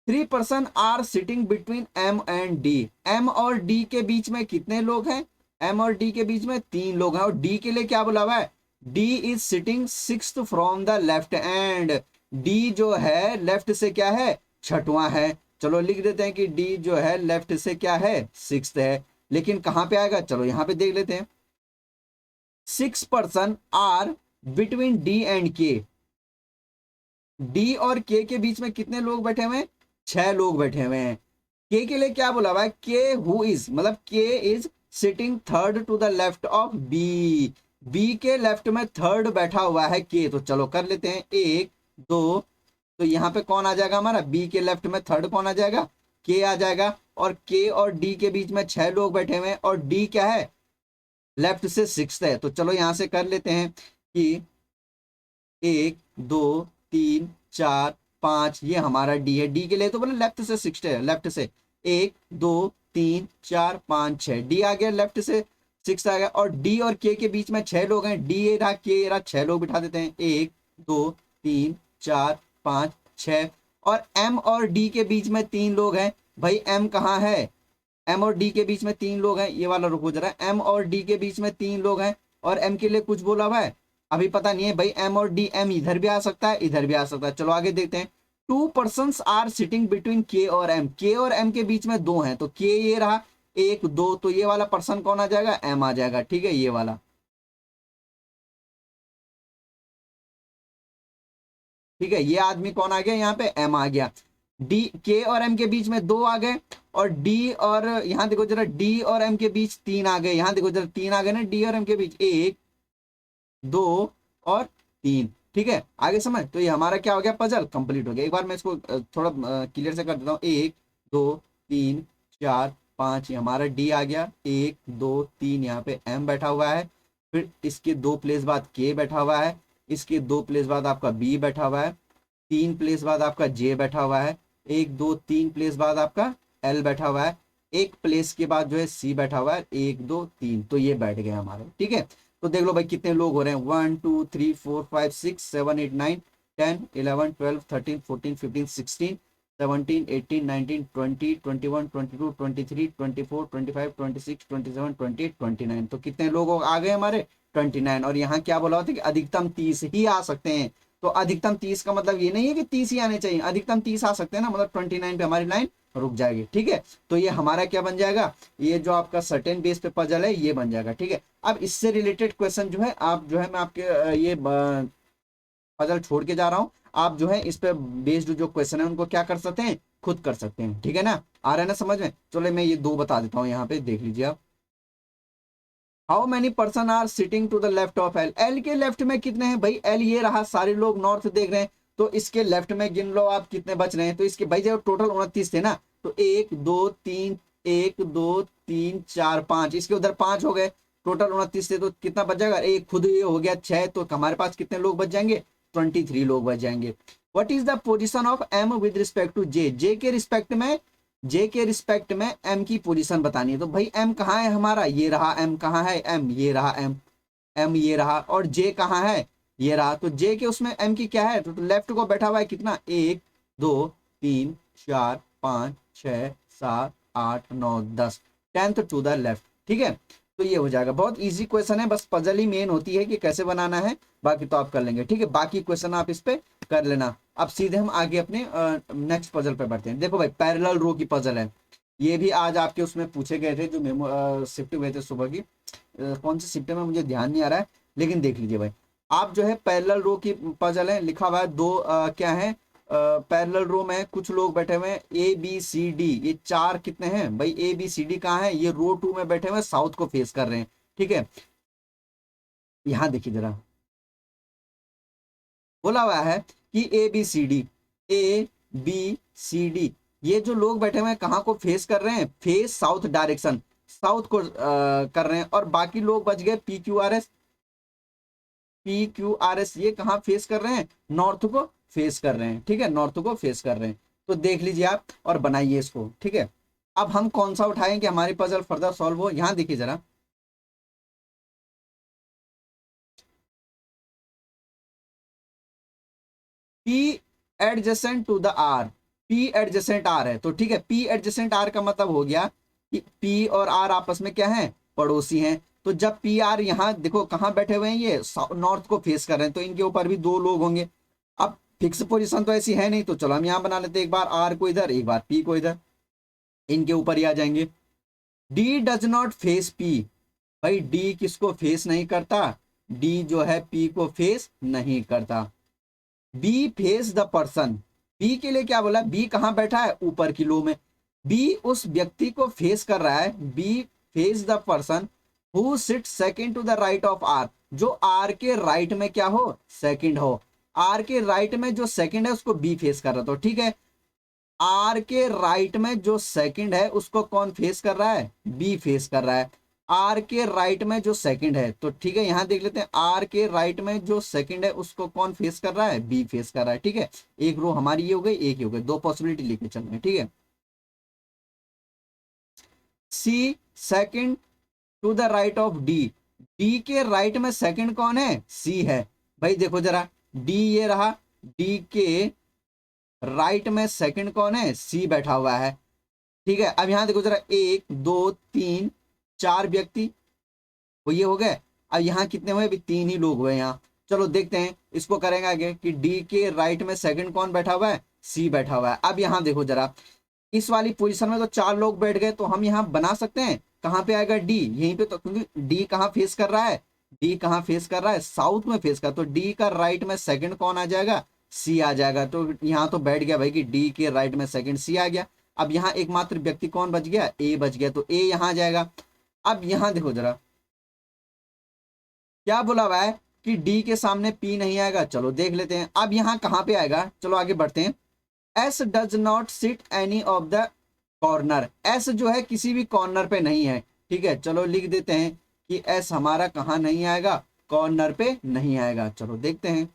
3 person are sitting between M and D, M और डी के बीच में कितने लोग हैं, एम और डी के बीच में 3 लोग हैं। और डी के लिए क्या बोला हुआ है, D is sitting sixth from the left and, D जो है लेफ्ट से क्या है, छठवां है। चलो लिख देते हैं कि डी जो है लेफ्ट से क्या है, सिक्स्थ है। लेकिन कहां पे आएगा, चलो यहां पे देख लेते हैं। 6 person are between D and K, D और के बीच में कितने लोग बैठे हुए हैं, 6 लोग बैठे हुए हैं। के लिए क्या बोला हुआ है, के हु इज, मतलब K is sitting third to the left of B, B के लेफ्ट में थर्ड बैठा हुआ है के। तो चलो कर लेते हैं, 1 2, तो यहाँ पे कौन आ जाएगा, हमारा बी के लेफ्ट में थर्ड कौन आ जाएगा, के आ जाएगा। और के और डी के बीच में 6 लोग बैठे हुए हैं, और डी क्या है, लेफ्ट से सिक्स्थ है। तो चलो यहां से कर लेते हैं कि 1 2 3 4 5, ये हमारा डी है। डी के लिए तो बोले लेफ्ट से सिक्स है, लेफ्ट से 1 2 3 4 5 6, डी आ गया, लेफ्ट से 6 आ गया। और डी और के बीच में 6 लोग हैं, डी ये रहा, के ये रहा, 6 लोग बिठा देते हैं, 1 2 3 4 5 6। और एम और डी के बीच में 3 लोग हैं। भाई एम कहाँ है, एम और डी के बीच में 3 लोग हैं, ये वाला रुको जरा, एम और डी के बीच में 3 लोग हैं। और एम के लिए कुछ बोला हुआ है, अभी पता नहीं है भाई, एम और डी, एम इधर भी आ सकता है, इधर भी आ सकता है। चलो आगे देखते हैं। 2 पर्सन्स आर सिटिंग बिटवीन के और एम, के और एम के बीच में 2 हैं, तो के ये रहा 1 2, तो ये वाला पर्सन कौन आ जाएगा, एम आ जाएगा। ठीक है, ये वाला। ठीक है, ये आदमी कौन आ गया, यहाँ पे एम आ गया। डी, के और एम के बीच में 2 आ गए, और डी और यहाँ देखो जरा, डी और एम के बीच 3 आ गए। यहाँ देखो जरा, 3 आ गए ना डी और एम के बीच, 1 2 और 3। ठीक है, आगे समझ। तो ये हमारा क्या हो गया, पजल कंप्लीट हो गया। एक बार मैं इसको थोड़ा क्लियर से कर देता हूँ। 1 2 3 4 5, ये हमारा डी आ गया, 1 2 3, यहाँ पे एम बैठा हुआ है। फिर इसके 2 प्लेस बाद के बैठा हुआ है, इसके 2 प्लेस बाद आपका बी बैठा हुआ है, 3 प्लेस बाद आपका जे बैठा हुआ है, 1 2 3 प्लेस बाद आपका एल बैठा हुआ है, एक प्लेस के बाद जो है सी बैठा हुआ है, 1 2 3, तो ये बैठ गए हमारे। ठीक है, तो देख लो भाई कितने लोग हो रहे हैं, 1 2 3 4 5 6 7 8 9 10 11 12 13 14 15 16 17 18 19 20 21 22 23 24 25 26 27 28 29, तो कितने लोग आ गए हमारे, 29। और यहाँ क्या बोला होता है कि अधिकतम 30 ही आ सकते हैं। तो अधिकतम 30 का मतलब ये नहीं है कि 30 ही आने चाहिए, अधिकतम 30 आ सकते हैं ना, मतलब 29 पे हमारी लाइन रुक जाएगी। ठीक है, तो ये हमारा क्या बन जाएगा, ये जो आपका सर्टेन बेस पे पजल है ये बन जाएगा। ठीक है, अब इससे रिलेटेड क्वेश्चन जो है, आप जो है मैं आपके ये पजल छोड़ के जा रहा हूं, आप जो है इस पे बेस्ड जो क्वेश्चन है उनको क्या कर सकते हैं, खुद कर सकते हैं। ठीक है ना, आ रहा है ना समझ में। चलो मैं ये 2 बता देता हूँ, यहाँ पे देख लीजिए आप। How many person are sitting to the left of L, L के लेफ्ट में कितने हैं भाई, एल ये रहा, सारे लोग नॉर्थ देख रहे हैं, तो इसके लेफ्ट में गिन लो आप कितने बच रहे हैं। तो इसके भाई जब टोटल 29 थे ना, तो 1 2 3 1 2 3 4 5, इसके उधर 5 हो गए, टोटल 29 थे, तो कितना बच जाएगा, एक खुद ये हो गया 6, तो हमारे पास कितने लोग बच जाएंगे, 23 लोग बच जाएंगे। What is the position of M with respect to J, J के रिस्पेक्ट में, जे के रिस्पेक्ट में एम की पोजीशन बतानी है। तो भाई एम कहाँ है हमारा, ये रहा एम, कहाँ है एम, ये रहा एम, एम ये रहा, और जे कहाँ है, ये रहा। तो जे के उसमें एम की क्या है, तो लेफ्ट को बैठा हुआ है कितना, 1 2 3 4 5 6 7 8 9 10, 10th टू द लेफ्ट। ठीक है, तो ये हो जाएगा। बहुत इजी क्वेश्चन है, बस पजल ही मेन होती है कि कैसे बनाना है, बाकी तो आप कर लेंगे। ठीक है, बाकी क्वेश्चन आप इस पे कर लेना। अब सीधे हम आगे अपने नेक्स्ट पजल पे बढ़ते हैं। देखो भाई, पैरेलल रो की पजल है, ये भी आज आपके उसमें पूछे गए थे जो मेमो शिफ्ट हुए थे सुबह की। कौन से शिफ्ट में मुझे ध्यान नहीं आ रहा है, लेकिन देख लीजिए भाई। आप जो है पैरेलल रो की पजल है, लिखा हुआ है दो क्या है, पैरेलल रो में कुछ लोग बैठे हुए हैं, ए बी सी डी, ये चार कितने हैं भाई, ए बी सी डी कहाँ है, ये रो 2 में बैठे हुए हैं, साउथ को फेस कर रहे हैं। ठीक है, यहां देखिए जरा, बोला हुआ है कि A B C D, A B C D, ये जो लोग बैठे हुए हैं कहाँ को फेस कर रहे हैं, फेस साउथ डायरेक्शन, साउथ को कर रहे हैं। और बाकी लोग बच गए P Q R S, P Q R S, ये कहाँ फेस कर रहे हैं, नॉर्थ को फेस कर रहे हैं। ठीक है, नॉर्थ को फेस कर रहे हैं। तो देख लीजिए आप और बनाइए इसको। ठीक है, अब हम कौन सा उठाएं कि हमारी पजल फर्दर सॉल्व हो, यहां देखिए जरा, P adjacent to the R, P adjacent R है, तो ठीक है, पी एडजेसेंट आर का मतलब हो गया कि पी और आर आपस में क्या है, पड़ोसी हैं। तो जब पी आर यहाँ देखो कहाँ बैठे हुए हैं, ये नॉर्थ को फेस कर रहे हैं, तो इनके ऊपर भी दो लोग होंगे। अब फिक्स पोजीशन तो ऐसी है नहीं, तो चलो हम यहाँ बना लेते हैं, एक बार आर को इधर, एक बार पी को इधर, इनके ऊपर ही आ जाएंगे। D does not face P, भाई डी किसको फेस नहीं करता, डी जो है पी को फेस नहीं करता। B face the person, B के लिए क्या बोला, बी कहां बैठा है, ऊपर की लो में, बी उस व्यक्ति को फेस कर रहा है, B face the person who sit second to the right of R, जो आर के राइट में क्या हो, सेकंड हो। आर के राइट में जो सेकंड है उसको बी फेस कर रहा, तो ठीक है, आर के राइट में जो सेकंड है उसको कौन फेस कर रहा है, बी फेस कर रहा है। आर के राइट में जो सेकंड है, तो ठीक है यहां देख लेते हैं, आर के राइट में जो सेकंड है उसको कौन फेस कर रहा है, बी फेस कर रहा है। ठीक है, एक रो हमारी ये हो गई, एक ही हो गई, दो पॉसिबिलिटी लेके चल रहे हैं। ठीक है, C second to the right of D, D के राइट में सेकंड कौन है, सी है। भाई देखो जरा, डी ये रहा, डी के राइट में सेकंड कौन है, सी बैठा हुआ है। ठीक है, अब यहां देखो जरा, 1 2 3 4 व्यक्ति, वो ये हो गए। अब यहाँ कितने हुए, अभी 3 ही लोग हुए यहाँ। चलो देखते हैं इसको करेंगे आगे कि डी के राइट में सेकंड कौन बैठा हुआ है, सी बैठा हुआ है। अब यहाँ देखो जरा, इस वाली पोजीशन में तो 4 लोग बैठ गए, तो हम यहाँ बना सकते हैं, कहाँ पे आएगा, डी यहीं पे, तो क्योंकि डी कहाँ फेस कर रहा है, डी कहाँ फेस कर रहा है, साउथ में फेस कर, तो डी का राइट में सेकंड कौन आ जाएगा, सी आ जाएगा। तो यहाँ तो बैठ गया भाई कि डी के राइट में सेकंड सी आ गया। अब यहाँ एकमात्र व्यक्ति कौन बच गया, ए बच गया, तो ए यहाँ आ जाएगा। अब यहाँ देखो जरा, क्या बोला हुआ है कि डी के सामने पी नहीं आएगा, चलो देख लेते हैं। अब यहाँ कहाँ पे आएगा, चलो आगे बढ़ते हैं। S does not sit any of the corner, S जो है किसी भी कॉर्नर पे नहीं है। ठीक है, चलो लिख देते हैं कि एस हमारा कहाँ नहीं आएगा, कॉर्नर पे नहीं आएगा। चलो देखते हैं,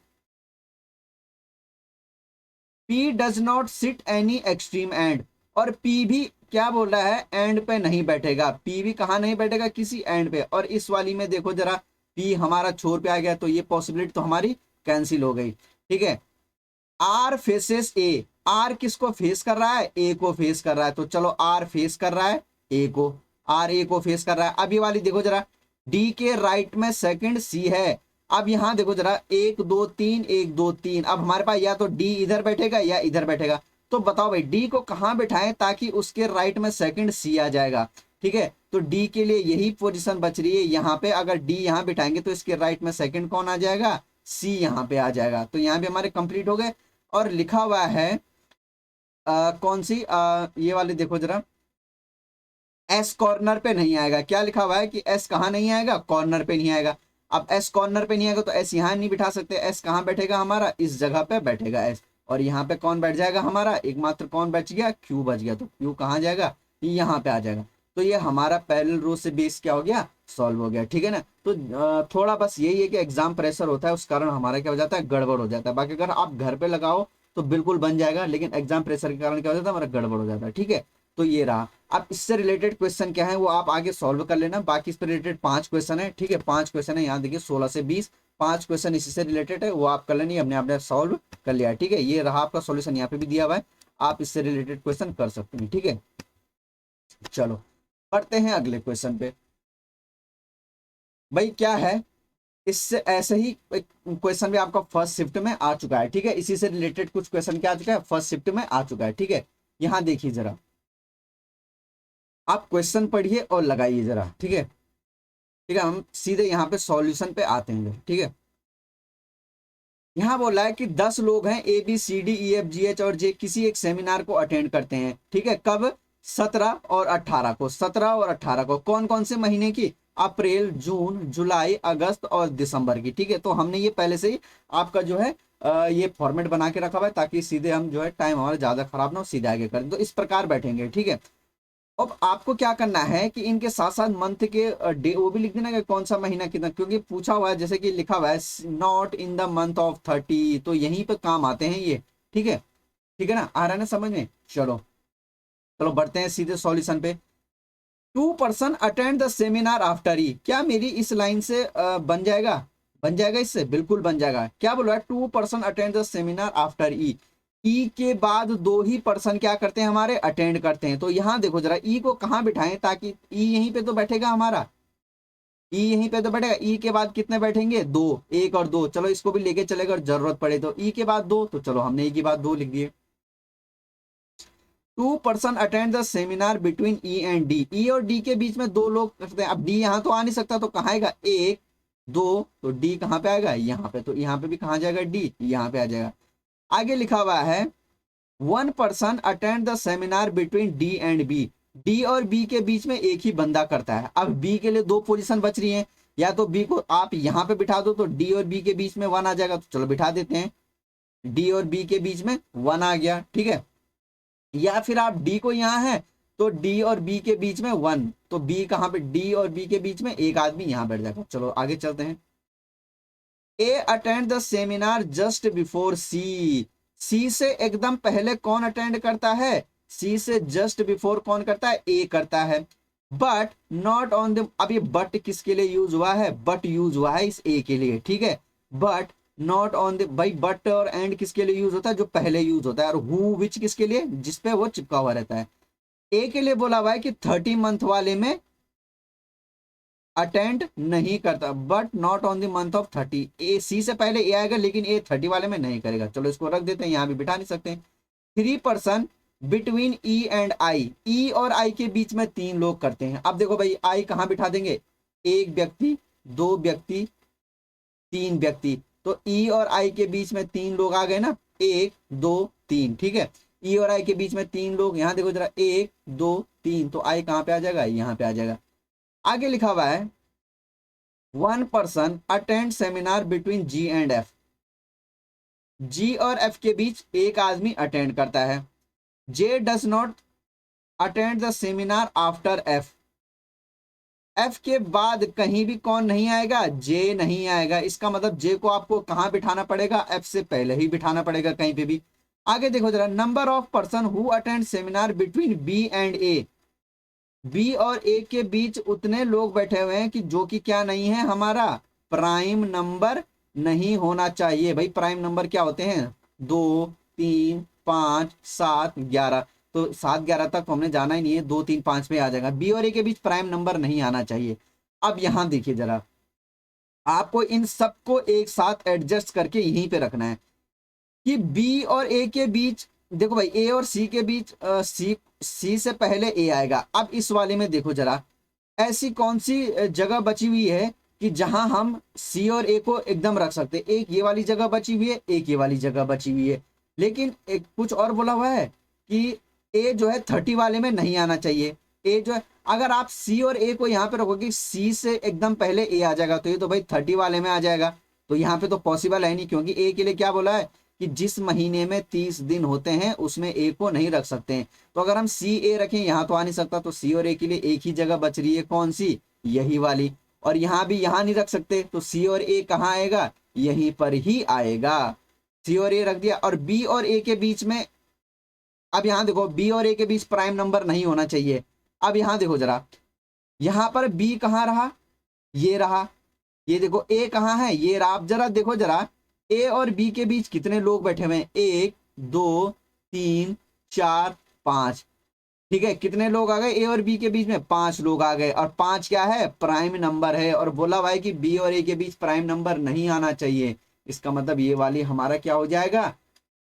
P does not sit any extreme and, और पी भी क्या बोल रहा है, एंड पे नहीं बैठेगा, पी भी कहाँ नहीं बैठेगा, किसी एंड पे। और इस वाली में देखो जरा, पी हमारा छोर पे आ गया, तो ये पॉसिबिलिटी तो हमारी कैंसिल हो गई। ठीक है, आर फेसेस ए, आर किसको फेस कर रहा है, ए को फेस कर रहा है, तो चलो आर फेस कर रहा है ए को, आर ए को फेस कर रहा है। अभी वाली देखो जरा, डी के राइट में सेकंड सी है। अब यहां देखो जरा, 1 2 3 1 2 3, अब हमारे पास या तो डी इधर बैठेगा या इधर बैठेगा। तो बताओ भाई डी को कहां बिठाएं ताकि उसके राइट में सेकंड सी आ जाएगा। ठीक है, तो डी के लिए यही पोजीशन बच रही है यहाँ पे, अगर डी यहाँ बिठाएंगे तो इसके राइट में सेकंड कौन आ जाएगा, सी यहाँ पे आ जाएगा। तो यहाँ पे हमारे कंप्लीट हो गए। और लिखा हुआ है कौन सी, ये वाले देखो जरा, एस कॉर्नर पे नहीं आएगा। क्या लिखा हुआ है कि एस कहाँ नहीं आएगा, कॉर्नर पे नहीं आएगा। अब एस कॉर्नर पे नहीं आएगा तो एस यहाँ नहीं बिठा सकते, एस कहाँ बैठेगा हमारा, इस जगह पे बैठेगा एस। और यहाँ पे कौन बैठ जाएगा हमारा, एकमात्र कौन बच गया, क्यू बच गया, तो क्यू कहाँ जाएगा, यहाँ पे आ जाएगा। तो ये हमारा पैरेलल रो से बेस क्या हो गया, सॉल्व हो गया। ठीक है ना, तो थोड़ा बस यही है कि एग्जाम प्रेशर होता है, उस कारण हमारा क्या हो जाता है, गड़बड़ हो जाता है। बाकी अगर आप घर पे लगाओ तो बिल्कुल बन जाएगा, लेकिन एग्जाम प्रेशर के कारण क्या हो जाता है, हमारा गड़बड़ हो जाता है। ठीक है, तो ये रहा। अब इससे रिलेटेड क्वेश्चन क्या है वो आप आगे सॉल्व कर लेना, बाकी इससे रिलेटेड 5 क्वेश्चन है, ठीक है, 5 क्वेश्चन है, यहाँ देखिए 16 से 20 5 क्वेश्चन इसी से रिलेटेड है, वो आप कर लेनी, अपने आपने सॉल्व कर लिया, ठीक है। ये रहा आपका सॉल्यूशन, यहाँ पे भी दिया हुआ है, आप इससे रिलेटेड क्वेश्चन कर सकते हैं, ठीक है। चलो बढ़ते हैं अगले क्वेश्चन पे। भाई क्या है, इससे ऐसे ही क्वेश्चन भी आपका फर्स्ट शिफ्ट में आ चुका है, ठीक है, इसी से रिलेटेड कुछ क्वेश्चन क्या आ चुका है, फर्स्ट शिफ्ट में आ चुका है, ठीक है। यहाँ देखिए जरा, आप क्वेश्चन पढ़िए और लगाइए जरा, ठीक है, ठीक है। हम सीधे यहाँ पे सॉल्यूशन पे आते हैं, ठीक है। यहाँ बोला है कि 10 लोग हैं, ABCDEFGH और जे किसी एक सेमिनार को अटेंड करते हैं, ठीक है, कब, 17 और 18 को, 17 और 18 को, कौन कौन से महीने की, अप्रैल, जून, जुलाई, अगस्त और दिसंबर की, ठीक है। तो हमने ये पहले से ही आपका जो है ये फॉर्मेट बना के रखा हुआ है, ताकि सीधे हम जो है टाइम हमारा ज्यादा खराब ना हो, सीधे आगे करें, तो इस प्रकार बैठेंगे, ठीक है। अब आपको क्या करना है कि इनके साथ साथ मंथ के डे वो भी लिख देना कि कौन सा महीना कितना, क्योंकि पूछा हुआ है, जैसे कि लिखा हुआ है not in the month of 30, तो यहीं पे काम आते हैं ये, ठीक है, ठीक है ना, आ रहा है ना समझ में। चलो चलो बढ़ते हैं सीधे सॉल्यूशन पे। 2 person attend the seminar after E, क्या मेरी इस लाइन से बन जाएगा, बन जाएगा, इससे बिल्कुल बन जाएगा। क्या बोल रहा है, 2 person attend the seminar after E, E के बाद 2 ही पर्सन क्या करते हैं हमारे, अटेंड करते हैं। तो यहां देखो जरा, ई को कहां बिठाएं, ताकि ई यहीं पे तो बैठेगा हमारा, ई यहीं पे तो बैठेगा, ई के बाद कितने बैठेंगे, 2, 1 और 2, चलो इसको भी लेके चलेगा, और जरूरत पड़े तो ई के बाद 2, तो चलो हमने ई के बाद 2 लिख दिए। 2 person attend the seminar between E and D, E और डी के बीच में 2 लोग करते हैं। अब डी यहाँ तो आ नहीं सकता, तो कहाँ आएगा, 1 2, तो डी कहाँ पे आएगा, यहाँ पे, तो यहाँ पे भी कहाँ जाएगा, डी यहाँ पे आ जाएगा। आगे लिखा हुआ है 1 person attend the seminar between D and B, D और बी के बीच में एक ही बंदा करता है। अब बी के लिए 2 पोजीशन बच रही हैं, या तो बी को आप यहाँ पे बिठा दो, तो डी और बी के बीच में 1 आ जाएगा, तो चलो बिठा देते हैं, डी और बी के बीच में 1 आ गया, ठीक है। या फिर आप डी को यहाँ है, तो डी और बी के बीच में 1, तो बी कहाँ पे, डी और बी के बीच में एक आदमी यहाँ बैठ जाएगा। चलो आगे चलते हैं। A attend the seminar just before C, C से एकदम पहले कौन अटेंड करता है, सी से जस्ट बिफोर कौन करता है, ए करता है। बट नॉट ऑन द, अब ये बट किसके लिए यूज हुआ है, बट यूज हुआ है इस ए के लिए, ठीक है। बट नॉट ऑन द, भाई बट और एंड किसके लिए यूज होता है, जो पहले यूज होता है, और हु विच किसके लिए, जिसपे वो चिपका हुआ रहता है। ए के लिए बोला हुआ है कि 30 मंथ वाले में अटेंड नहीं करता, but not on the month of 30, ए सी से पहले ए आएगा, लेकिन ए 30 वाले में नहीं करेगा। चलो इसको रख देते हैं, यहाँ भी बिठा नहीं सकते। 3 person between E and I, E और आई के बीच में 3 लोग करते हैं। अब देखो भाई, आई कहाँ बिठा देंगे, 1 व्यक्ति, 2 व्यक्ति, 3 व्यक्ति, तो ई और आई के बीच में 3 लोग आ गए ना, 1 2 3, ठीक है। ई और आई के बीच में 3 लोग, यहाँ देखो जरा, 1 2 3, तो आई कहाँ पे आ जाएगा, यहाँ पे आ जाएगा। आगे लिखा हुआ है 1 person attend seminar between G and F, G और एफ के बीच एक आदमी अटेंड करता है। J does not attend the seminar after F, F के बाद कहीं भी कौन नहीं आएगा, जे नहीं आएगा। इसका मतलब जे को आपको कहां बिठाना पड़ेगा, एफ से पहले ही बिठाना पड़ेगा कहीं पे भी। आगे देखो जरा, number of person who attend seminar between B and A, B और ए के बीच उतने लोग बैठे हुए हैं कि जो कि क्या नहीं है, हमारा प्राइम नंबर नहीं होना चाहिए। भाई प्राइम नंबर क्या होते हैं, 2 3 5 7 11, तो 7 11 तक हमने जाना ही नहीं है, 2 3 5 पे आ जाएगा। बी और ए के बीच प्राइम नंबर नहीं आना चाहिए। अब यहां देखिए जरा, आपको इन सबको एक साथ एडजस्ट करके यहीं पे रखना है कि बी और ए के बीच, देखो भाई ए और सी के बीच सी से पहले ए आएगा। अब इस वाले में देखो जरा, ऐसी कौन सी जगह बची हुई है कि जहां हम सी और ए को एकदम रख सकते हैं। एक ये वाली जगह बची हुई है, एक ये वाली जगह बची हुई है, लेकिन एक कुछ और बोला हुआ है कि ए जो है 30 वाले में नहीं आना चाहिए। ए जो है, अगर आप सी और ए को यहाँ पे रखोगे, सी से एकदम पहले ए आ जाएगा, तो ये तो भाई 30 वाले में आ जाएगा, तो यहाँ पे तो पॉसिबल है नहीं, क्योंकि ए के लिए क्या बोला है कि जिस महीने में 30 दिन होते हैं उसमें ए को नहीं रख सकते हैं। तो अगर हम सी ए रखें, यहाँ तो आ नहीं सकता, तो सी और ए के लिए एक ही जगह बच रही है, कौन सी, यही वाली। और यहाँ भी यहाँ नहीं रख सकते, तो सी और ए कहाँ आएगा, यहीं पर ही आएगा। सी और ए रख दिया, और बी और ए के बीच में अब यहाँ देखो बी और ए के बीच प्राइम नंबर नहीं होना चाहिए। अब यहाँ देखो जरा, यहाँ पर बी कहाँ रहा, ये रहा, ये देखो ए कहाँ है, ये रहा। आप जरा देखो जरा, ए और बी के बीच कितने लोग बैठे हुए हैं, 1 2 3 4 5, ठीक है। कितने लोग आ गए ए और बी के बीच में, 5 लोग आ गए, और 5 क्या है, प्राइम नंबर है। और बोला भाई कि बी और ए के बीच प्राइम नंबर नहीं आना चाहिए, इसका मतलब ये वाली हमारा क्या हो जाएगा,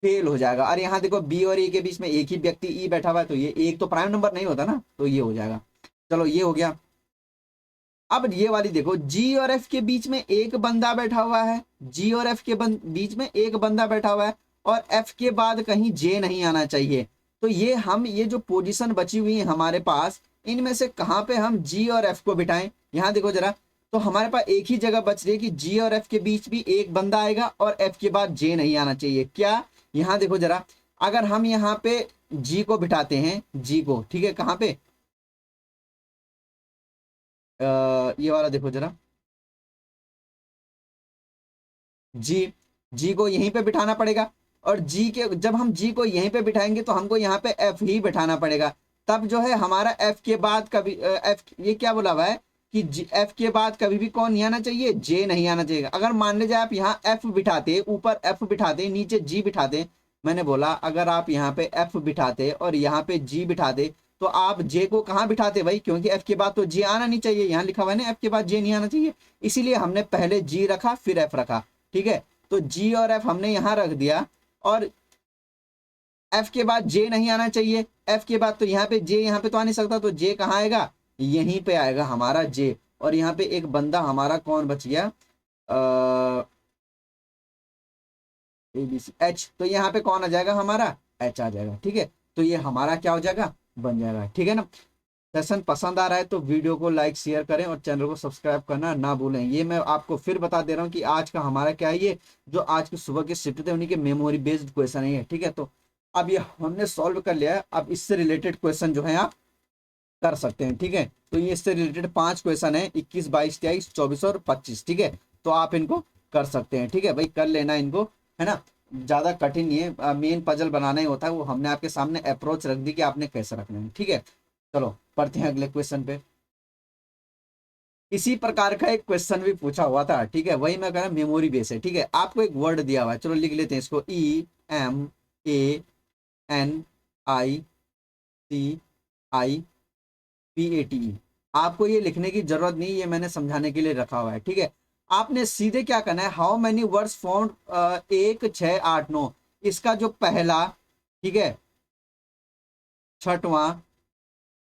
फेल हो जाएगा। और यहाँ देखो बी और ए के बीच में एक ही व्यक्ति ई बैठा हुआ है, तो ये एक तो प्राइम नंबर नहीं होता ना, तो ये हो जाएगा। चलो ये हो गया। अब ये वाली देखो, जी और एफ के बीच में एक बंदा बैठा हुआ है, जी और एफ के बीच में एक बंदा बैठा हुआ है, और एफ के बाद कहीं जे नहीं आना चाहिए। तो ये हम, ये जो पोजीशन बची हुई है हमारे पास, इनमें से कहां पे हम जी और एफ को बिठाएं, यहां देखो जरा। तो हमारे पास एक ही जगह बच रही है कि जी और एफ के बीच भी एक बंदा आएगा और एफ के बाद जे नहीं आना चाहिए। क्या, यहां देखो जरा, अगर हम यहाँ पे जी को बिठाते हैं, जी को, ठीक है, कहां पे, ये वाला देखो जरा, जी, जी को यहीं पे बिठाना पड़ेगा। और जी के, जब हम जी को यहीं पे बिठाएंगे तो हमको यहाँ पे एफ ही बिठाना पड़ेगा। तब जो है हमारा एफ के बाद कभी एफ, ये क्या बोला हुआ है कि एफ के बाद कभी भी कौन नहीं आना चाहिए, जे नहीं आना चाहिए। अगर मान लीजिए आप यहाँ एफ बिठाते, ऊपर एफ बिठाते, नीचे जी बिठाते, मैंने बोला अगर आप यहाँ पे एफ बिठाते और यहाँ पे जी बिठाते, तो आप जे को कहाँ बिठाते भाई, क्योंकि एफ के बाद तो जे आना नहीं चाहिए, यहाँ लिखा हुआ है ना एफ के बाद जे नहीं आना चाहिए, इसीलिए हमने पहले जी रखा फिर एफ रखा, ठीक है। तो जी और एफ हमने यहां रख दिया, और एफ के बाद जे नहीं आना चाहिए, एफ के बाद तो यहाँ पे जे, यहाँ पे तो आ नहीं सकता, तो जे कहाँ आएगा, यहीं पे आएगा हमारा जे। और यहाँ पे एक बंदा हमारा कौन बच गया, ए बी सी एच, तो यहाँ पे कौन आ जाएगा हमारा, एच आ जाएगा, ठीक है। तो ये हमारा क्या हो जाएगा, बन जाएगा, ठीक है ना। सेशन पसंद आ रहा है तो वीडियो को लाइक शेयर करें और चैनल को सब्सक्राइब करना ना भूलें। ये मैं आपको फिर बता दे रहा हूँ कि आज का हमारा क्या है, ये जो आज की सुबह की शिफ्ट थे उन्हीं के मेमोरी बेस्ड क्वेश्चन है, ठीक है। तो अब ये हमने सॉल्व कर लिया है, अब इससे रिलेटेड क्वेश्चन जो है आप कर सकते हैं, ठीक है। तो ये इससे रिलेटेड 5 क्वेश्चन है, 21 22 23 24 और 25, ठीक है। तो आप इनको कर सकते हैं, ठीक है भाई, कर लेना इनको, है ना। ज्यादा कठिन नहीं है, मेन पजल बनाना ही होता है, वो हमने आपके सामने अप्रोच रख दी कि आपने कैसे रखना है, ठीक है। चलो पढ़ते हैं अगले क्वेश्चन पे। इसी प्रकार का एक क्वेश्चन भी पूछा हुआ था, ठीक है, वही मैं कह रहा हूं मेमोरी बेस है, ठीक है। आपको एक वर्ड दिया हुआ है, चलो लिख लेते हैं इसको, E M A N I C I P A T E. आपको ये लिखने की जरूरत नहीं, ये मैंने समझाने के लिए रखा हुआ है, ठीक है। आपने सीधे क्या करना है, हाउ मेनी वर्ड्स फाउंड 1 6 8 9, इसका जो पहला, ठीक है, छठवां,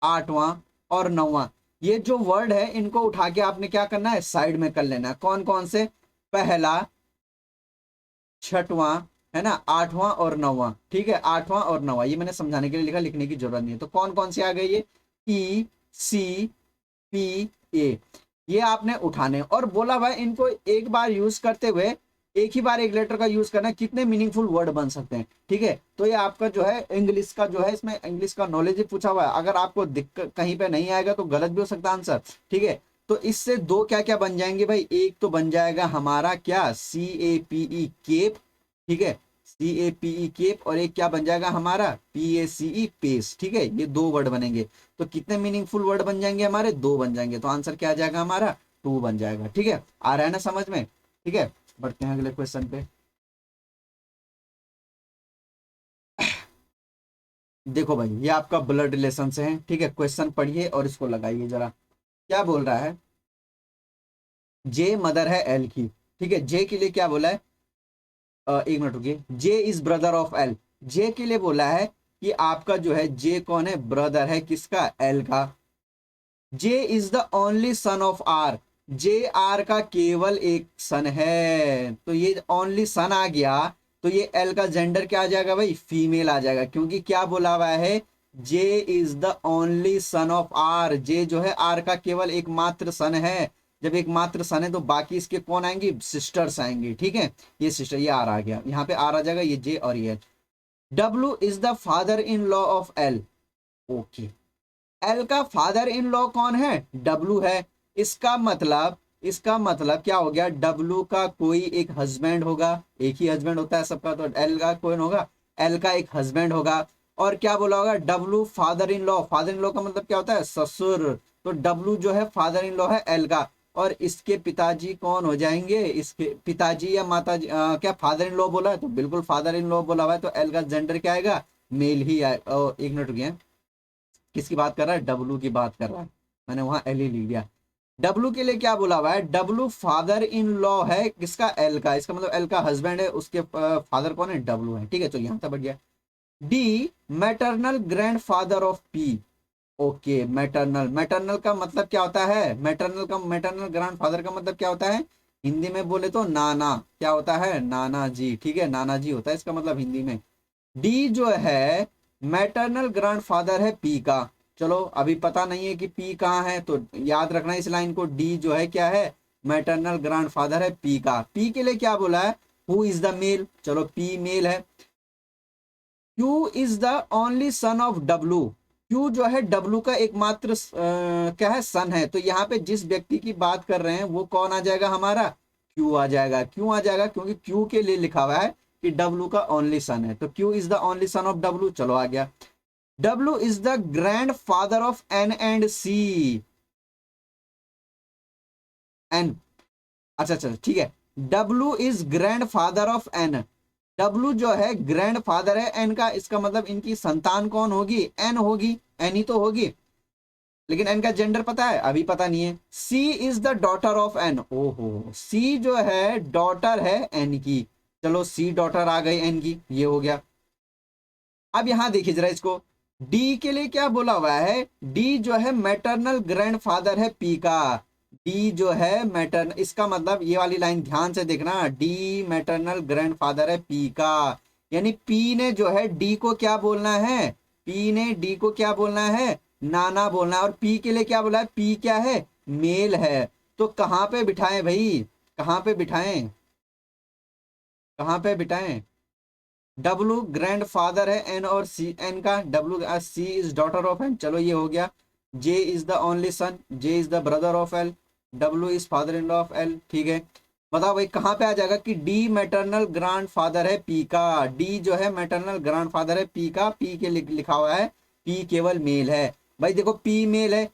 आठवां और नौवां, ये जो वर्ड है इनको उठा के आपने क्या करना है, साइड में कर लेना है। कौन कौन से, पहला, छठवां, है ना, आठवां और नौवां, ठीक है, आठवां और नौवां, ये मैंने समझाने के लिए लिखा, लिखने की जरूरत नहीं है। तो कौन कौन से आ गए ये, ई सी पी ए, ये आपने उठाने, और बोला भाई इनको एक बार यूज करते हुए, एक ही बार एक लेटर का यूज करना, कितने मीनिंगफुल वर्ड बन सकते हैं, ठीक है। तो ये आपका जो है इंग्लिश का जो है, इसमें इंग्लिश का नॉलेज ही पूछा हुआ है। अगर आपको दिक्कत कहीं पे नहीं आएगा तो गलत भी हो सकता है आंसर, ठीक है। तो इससे दो क्या क्या बन जाएंगे भाई, एक तो बन जाएगा हमारा क्या, सी ए पी ई केप, ठीक है, सी ए पी ई केप, और एक क्या बन जाएगा हमारा, P A C E pace, ठीक है। ये दो वर्ड बनेंगे, तो कितने मीनिंगफुल वर्ड बन जाएंगे हमारे, दो बन जाएंगे, तो आंसर क्या आ जाएगा हमारा, 2 बन जाएगा, ठीक है। आ रहा है ना समझ में, ठीक है। बढ़ते हैं अगले क्वेश्चन पे। देखो भाई ये आपका ब्लड रिलेशन से है, ठीक है। क्वेश्चन पढ़िए और इसको लगाइए जरा, क्या बोल रहा है, जे मदर है एल की, ठीक है। जे के लिए क्या बोला है, एक मिनट रुकिए, जे इज ब्रदर ऑफ एल, जे के लिए बोला है कि आपका जो है जे कौन है, ब्रदर है किसका, एल का। J is the only son of R, J R का केवल एक सन है, तो ये ओनली सन आ गया, तो ये एल का जेंडर क्या आ जाएगा भाई, फीमेल आ जाएगा, क्योंकि क्या बोला हुआ है, J is the only son of R, J जो है आर का केवल एकमात्र सन है। जब एकमात्र सन है तो बाकी इसके कौन आएंगे, सिस्टर्स आएंगे, ठीक है। ये सिस्टर, ये आर आ गया, यहाँ पे आर आ जाएगा, ये जे और ये L. W is the father in law of L, okay, L का फादर इन लॉ कौन है, डब्लू है। इसका मतलब क्या हो गया, डब्लू का कोई एक हस्बैंड होगा, एक ही हस्बैंड होता है सबका, तो एल का कौन होगा, एल का एक हस्बैंड होगा। और क्या बोला होगा, W father in law, father in law का मतलब क्या होता है, ससुर। तो डब्लू जो है फादर इन लॉ है एल का, और इसके पिताजी कौन हो जाएंगे, इसके पिताजी या माताजी, क्या फादर इन लॉ बोला है, तो बिल्कुल फादर इन लॉ बोला हुआ है, तो एल का जेंडर क्या आएगा, मेल ही आए। एक मिनट रुकिए, किसकी बात कर रहा है, डब्लू की बात कर रहा है, मैंने वहां एल ही लिख दिया। डब्लू के लिए क्या बोला हुआ है, डब्लू फादर इन लॉ है किसका, एल का, इसका मतलब एल का हस्बैंड है, उसके फादर कौन है, डब्लू है। ठीक है, तो यहां तक बढ़ गया। D maternal grand father of P. Okay, maternal, maternal का मतलब क्या होता है, मैटरनल का, मैटरनल ग्रैंड फादर का मतलब क्या होता है, हिंदी में बोले तो नाना, क्या होता है, नाना जी। ठीक है, नाना जी होता है इसका मतलब हिंदी में। डी जो है मैटरनल ग्रैंडफादर है पी का। चलो अभी पता नहीं है कि पी कहाँ है, तो याद रखना इस लाइन को, डी जो है क्या है, मैटरनल ग्रैंडफादर है पी का। पी के लिए क्या बोला है, हु इज द मेल, चलो पी मेल है। Q is the only son of W, Q जो है डब्लू का एकमात्र क्या है, सन है। तो यहाँ पे जिस व्यक्ति की बात कर रहे हैं वो कौन आ जाएगा हमारा, क्यू आ जाएगा। क्यों आ जाएगा, क्योंकि क्यू के लिए लिखा हुआ है कि डब्लू का ओनली सन है, तो Q is the only son of W. चलो आ गया। W is the grand father of N and C, N, अच्छा अच्छा ठीक है। W is grand father of N, W जो है ग्रैंड फादर है एन का, इसका मतलब इनकी संतान कौन होगी, एन होगी, एन ही तो होगी। लेकिन एन का जेंडर पता है, अभी पता नहीं है। C is the daughter of N, ओहो, सी जो है डॉटर है एन की। चलो सी डॉटर आ गई एन की, ये हो गया। अब यहां देखिए जरा इसको, डी के लिए क्या बोला हुआ है, डी जो है मैटरनल ग्रैंडफादर है पी का। डी जो है मैटरनल, इसका मतलब ये वाली लाइन ध्यान से देखना, डी मैटरनल ग्रैंडफादर है पी का, यानी पी ने जो है डी को क्या बोलना है, पी ने डी को क्या बोलना है, नाना बोलना है। और पी के लिए क्या बोला है, पी क्या है, मेल है। तो कहाँ पे बिठाएं भाई, कहाँ पे बिठाएं, कहाँ पे बिठाएं, डब्लू ग्रैंड फादर है एन और सी, एन का W, C is daughter of N, चलो ये हो गया। J is the only son, J is the brother of L, W is father in law of L. ठीक है, बताओ भाई कहाँ पे आ जाएगा कि डी मैटरनल ग्रैंड फादर है पी का, डी जो है मैटरनल ग्रैंड फादर है पी का, पी के लिखा हुआ है, पी केवल मेल है। भाई देखो पी मेल है,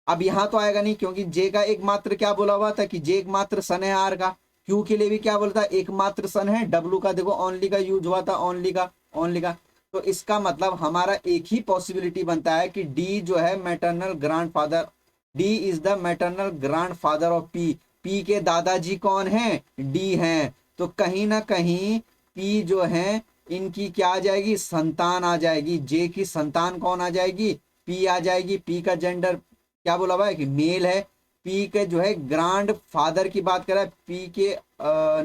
अब यहां तो आएगा नहीं क्योंकि जे का एकमात्र क्या बोला हुआ था कि जे एकमात्र सन है आर का। क्यू के लिए भी क्या बोलता है, एकमात्र सन है। डब्लू का देखो ओनली का यूज हुआ था, ओनली का, ओनली का। तो इसका मतलब हमारा एक ही पॉसिबिलिटी बनता है कि डी जो है maternal grandfather, D is the maternal grandfather of P. P के दादाजी कौन है, डी हैं। तो कहीं ना कहीं पी जो है इनकी क्या आ जाएगी, संतान आ जाएगी, जे की संतान कौन आ जाएगी, पी आ जाएगी। पी का जेंडर क्या बोला हुआ है कि मेल है। पी के जो है ग्रांड फादर की बात कर रहा है, पी के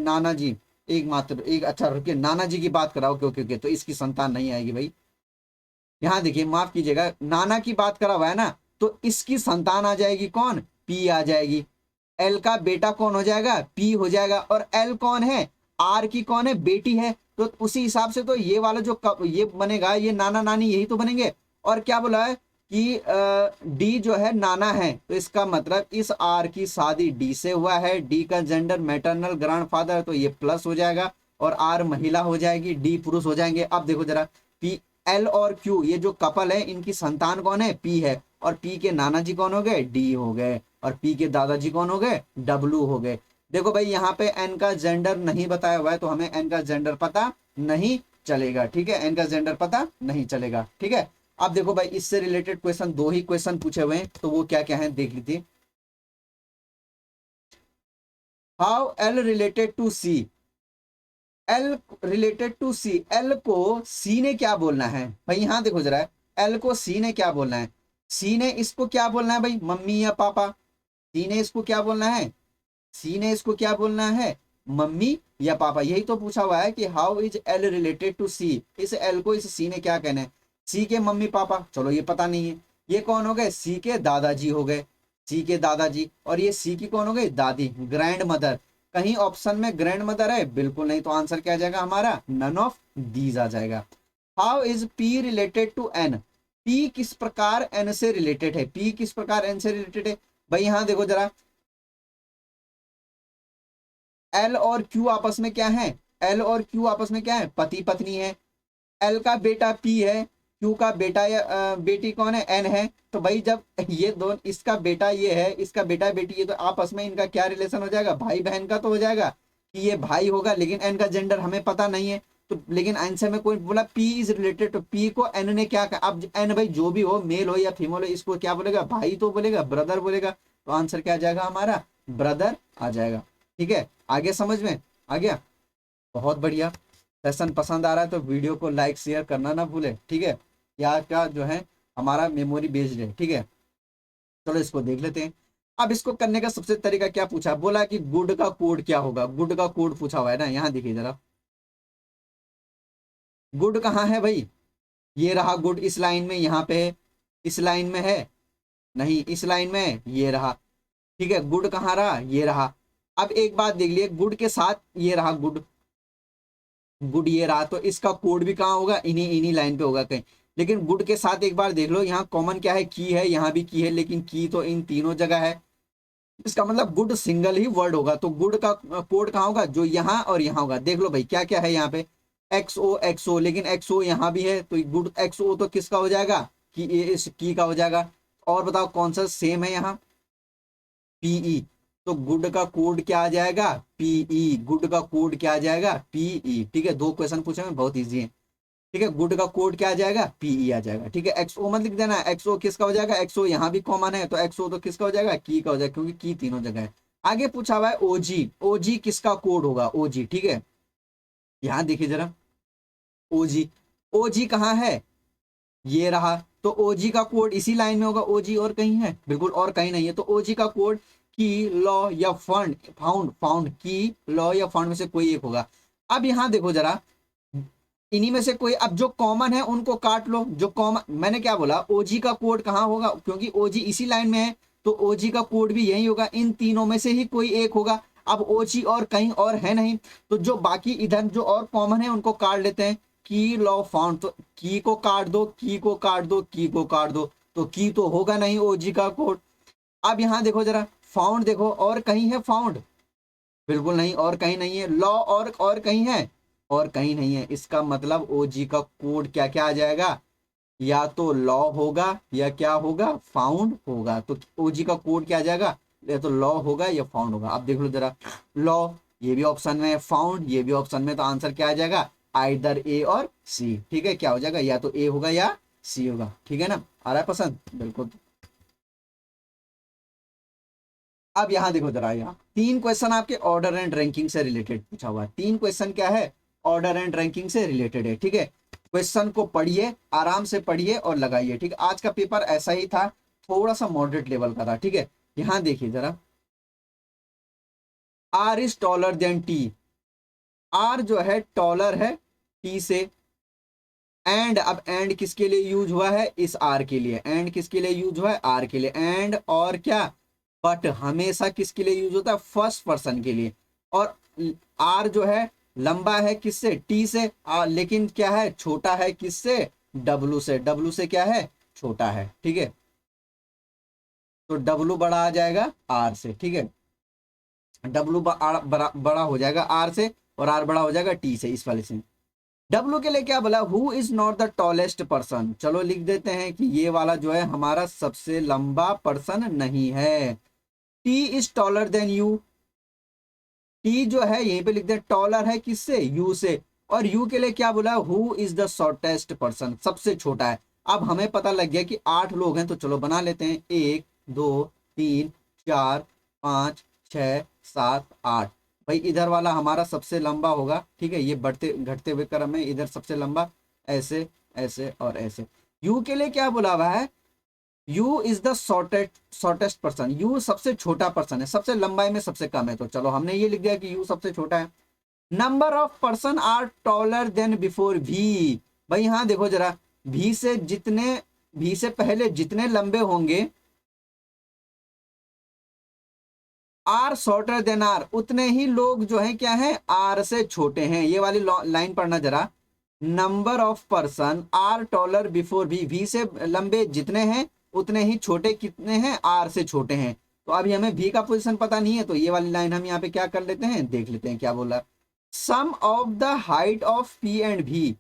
नाना जी, एक मात्र एक, अच्छा रुकिए, नाना जी की बात कराओ, क्यों क्योंकि तो इसकी संतान नहीं आएगी भाई। यहाँ देखिए माफ कीजिएगा, नाना की बात करा हुआ है ना, तो इसकी संतान आ जाएगी कौन, पी आ जाएगी। एल का बेटा कौन हो जाएगा, पी हो जाएगा। और एल कौन है, आर की कौन है, बेटी है। तो उसी हिसाब से तो ये वाला जो ये बनेगा, ये नाना नानी यही तो बनेंगे। और क्या बोला है कि डी जो है नाना है, तो इसका मतलब इस आर की शादी डी से हुआ है। डी का जेंडर मैटरनल ग्रैंडफादर, तो ये प्लस हो जाएगा, और आर महिला हो जाएगी, डी पुरुष हो जाएंगे। अब देखो जरा, पी, एल और क्यू ये जो कपल है, इनकी संतान कौन है, पी है। और पी के नाना जी कौन हो गए, डी हो गए। और पी के दादाजी कौन हो गए, डब्लू हो गए। देखो भाई यहाँ पे एन का जेंडर नहीं बताया हुआ है, तो हमें एन का जेंडर पता नहीं चलेगा। ठीक है, एन का जेंडर पता नहीं चलेगा। ठीक है, अब देखो भाई इससे रिलेटेड क्वेश्चन, दो ही क्वेश्चन पूछे हुए हैं, तो वो क्या क्या है देख लीजिए। How L related to C, L related to C, L को सी ने क्या बोलना है भाई, यहां देखो जरा, एल को सी ने क्या बोलना है, सी ने इसको क्या बोलना है भाई, मम्मी या पापा। सी ने इसको क्या बोलना है, सी ने इसको क्या बोलना है, मम्मी या पापा। यही तो पूछा हुआ है कि how is L related to C, इस एल को इस सी ने क्या कहना है, सी के मम्मी पापा। चलो ये पता नहीं है, ये कौन हो गए, सी के दादाजी हो गए, सी के दादाजी। और ये सी की कौन हो गई, दादी, ग्रैंड मदर। कहीं ऑप्शन में ग्रैंड मदर है, बिल्कुल नहीं, तो आंसर क्या आ जाएगा हमारा, नन ऑफ दीज आ जाएगा। How is P related to N, P किस प्रकार एन से रिलेटेड है, पी किस प्रकार एन से रिलेटेड है। भाई यहां देखो जरा, एल और क्यू आपस में क्या है, एल और क्यू आपस में क्या है, पति पत्नी है। एल का बेटा पी है, क्यू का बेटा या बेटी कौन है, एन है। तो भाई जब ये दोनों, इसका बेटा ये है, इसका बेटा बेटी ये, तो आपस में इनका क्या रिलेशन हो जाएगा, भाई बहन का तो हो जाएगा कि ये भाई होगा, लेकिन एन का जेंडर हमें पता नहीं है। तो लेकिन आंसर में कोई बोला पी इज रिलेटेड, तो पी को एन ने क्या कहा, अब एन भाई जो भी हो, मेल हो या फीमेल हो, इसको क्या बोलेगा, भाई तो बोलेगा, ब्रदर बोलेगा। तो आंसर क्या आ जाएगा हमारा, ब्रदर आ जाएगा। ठीक है, आगे समझ में आ गया, बहुत बढ़िया। सेशन पसंद आ रहा है तो वीडियो को लाइक शेयर करना ना भूले, ठीक है। या क्या जो है हमारा मेमोरी बेस्ड है, ठीक है। चलो इसको देख लेते हैं। अब इसको करने का सबसे तरीका क्या पूछा, बोला कि गुड का कोड क्या होगा, गुड का कोड पूछा हुआ है ना, यहाँ देखिए जरा, गुड कहाँ है भाई, ये रहा गुड, इस लाइन में, यहाँ पे है, इस लाइन में है नहीं, इस लाइन में है, ये रहा। ठीक है, गुड कहाँ रहा, ये रहा। अब एक बात देख लिए, गुड के साथ ये रहा गुड, गुड ये रहा, तो इसका कोड भी कहाँ होगा, इन्हीं इन्हीं लाइन पे होगा कहीं। लेकिन गुड के साथ एक बार देख लो, यहाँ कॉमन क्या है, की है, यहाँ भी की है, लेकिन की तो इन तीनों जगह है। इसका मतलब गुड सिंगल ही वर्ड होगा, तो गुड का कोड कहाँ होगा, जो यहाँ और यहाँ होगा। देख लो भाई क्या क्या है यहाँ पे, एक्सओ एक्सओ, लेकिन एक्सओ यहाँ भी है, तो गुड एक्सओ तो किसका हो जाएगा, कि इस की का हो जाएगा। और बताओ कौन सा सेम है यहाँ, पीई। तो गुड का कोड क्या आ जाएगा, पीई, गुड का कोड क्या आ जाएगा, पीई। ठीक है, दो क्वेश्चन पूछे हैं, बहुत इजी है। ठीक है, गुड का कोड क्या आ जाएगा, पीई आ जाएगा। ठीक है, एक्सओ मत लिख देना, एक्सओ किसका हो जाएगा, एक्सओ यहाँ भी कॉमन है, तो एक्सओ तो किसका हो जाएगा, की का हो जाएगा, क्योंकि की तीनों जगह है। आगे पूछा हुआ है ओजी, ओजी किसका कोड होगा, ओजी। ठीक है, यहाँ देखिए जरा, ओजी, ओजी कहाँ है, ये रहा। तो ओजी का कोड इसी लाइन में होगा, ओजी और कहीं है, बिल्कुल और कहीं नहीं है। तो ओजी का कोड की, लॉ या फंड, फाउंड, फाउंड की, लॉ या फाउंड में से कोई एक होगा। अब यहाँ देखो जरा, इन्हीं में से कोई, अब जो कॉमन है उनको काट लो, जो कॉमन, मैंने क्या बोला, ओजी का कोड कहाँ होगा, क्योंकि ओजी इसी लाइन में है, तो ओजी का कोड भी यही होगा, इन तीनों में से ही कोई एक होगा। अब ओजी और कहीं और है नहीं, तो जो बाकी इधर जो और कॉमन है उनको काट लेते हैं। की, लॉ, फाउंड, तो की को काट दो, की को काट दो, की को काट दो, तो की तो होगा नहीं ओजी का कोड। अब यहाँ देखो जरा, फाउंड देखो, और कहीं है फाउंड, बिल्कुल नहीं, और कहीं नहीं है। लॉ और कहीं है, और कहीं नहीं है। इसका मतलब ओजी का कोड क्या क्या आ जाएगा, या तो लॉ होगा या क्या होगा, फाउंड होगा। तो ओजी का कोड क्या आ जाएगा, या तो लॉ होगा या फाउंड होगा। अब देख लो जरा, लॉ ये भी ऑप्शन में है, फाउंड ये भी ऑप्शन में, तो आंसर क्या आ जाएगा, आइदर ए और सी। ठीक है, क्या हो जाएगा, या तो ए होगा या सी होगा। ठीक है ना, आ रहा है पसंद, बिल्कुल। अब यहाँ देखो जरा, यहाँ तीन क्वेश्चन आपके ऑर्डर एंड रैंकिंग से रिलेटेड पूछा हुआ है। तीन क्वेश्चन क्या है, ऑर्डर एंड रैंकिंग से रिलेटेड है। ठीक है, क्वेश्चन को पढ़िए, आराम से पढ़िए और लगाइए। ठीक है, आज का पेपर ऐसा ही था, थोड़ा सा मॉडरेट लेवल का था। ठीक है, यहाँ देखिए जरा, R is taller than T, R जो है टॉलर है टी से। एंड, अब एंड किसके लिए यूज हुआ है, इस आर के लिए, एंड किसके लिए यूज हुआ है, आर के लिए। एंड और क्या, बट हमेशा किसके लिए यूज होता है, फर्स्ट पर्सन के लिए। और आर जो है लंबा है किससे, टी से, लेकिन क्या है, छोटा है किससे, डब्लू से, डब्लू से क्या है, छोटा है। ठीक है, तो डब्लू बड़ा आ जाएगा आर से। ठीक है, डब्लू बड़ा हो जाएगा आर से, और आर बड़ा हो जाएगा टी से, इस वाले से। डब्लू के लिए क्या बोला, who is not the tallest person, चलो लिख देते हैं कि ये वाला जो है हमारा सबसे लंबा पर्सन नहीं है। T is taller then you, T जो है यहीं पे लिख दे, टॉलर है किससे, यू से। और यू के लिए क्या बोला, who is the shortest person, सबसे छोटा है। अब हमें पता लग गया कि 8 लोग हैं, तो चलो बना लेते हैं, 1 2 3 4 5 6 7 8। भाई इधर वाला हमारा सबसे लंबा होगा। ठीक है, ये बढ़ते घटते हुए क्रम में इधर सबसे लंबा, ऐसे ऐसे और ऐसे। यू के लिए क्या बोला हुआ है, you is the shortest person, you सबसे छोटा पर्सन है, सबसे लंबाई में सबसे कम है। तो चलो हमने ये लिख दिया कि यू सबसे छोटा है। Number of person are taller than before V, भाई यहाँ देखो जरा, भी से जितने, भी से पहले जितने लंबे होंगे, आर शॉर्टर देन आर, उतने ही लोग जो है क्या है, आर से छोटे हैं। ये वाली लाइन पढ़ना जरा, number of person are taller before V से लंबे जितने हैं उतने ही छोटे कितने हैं, आर से छोटे हैं। तो अभी हमें भी का पोजीशन पता नहीं है, तो ये वाली लाइन हम यहाँ पे क्या कर लेते हैं, देख लेते हैं क्या बोला। Sum of the height of P and V,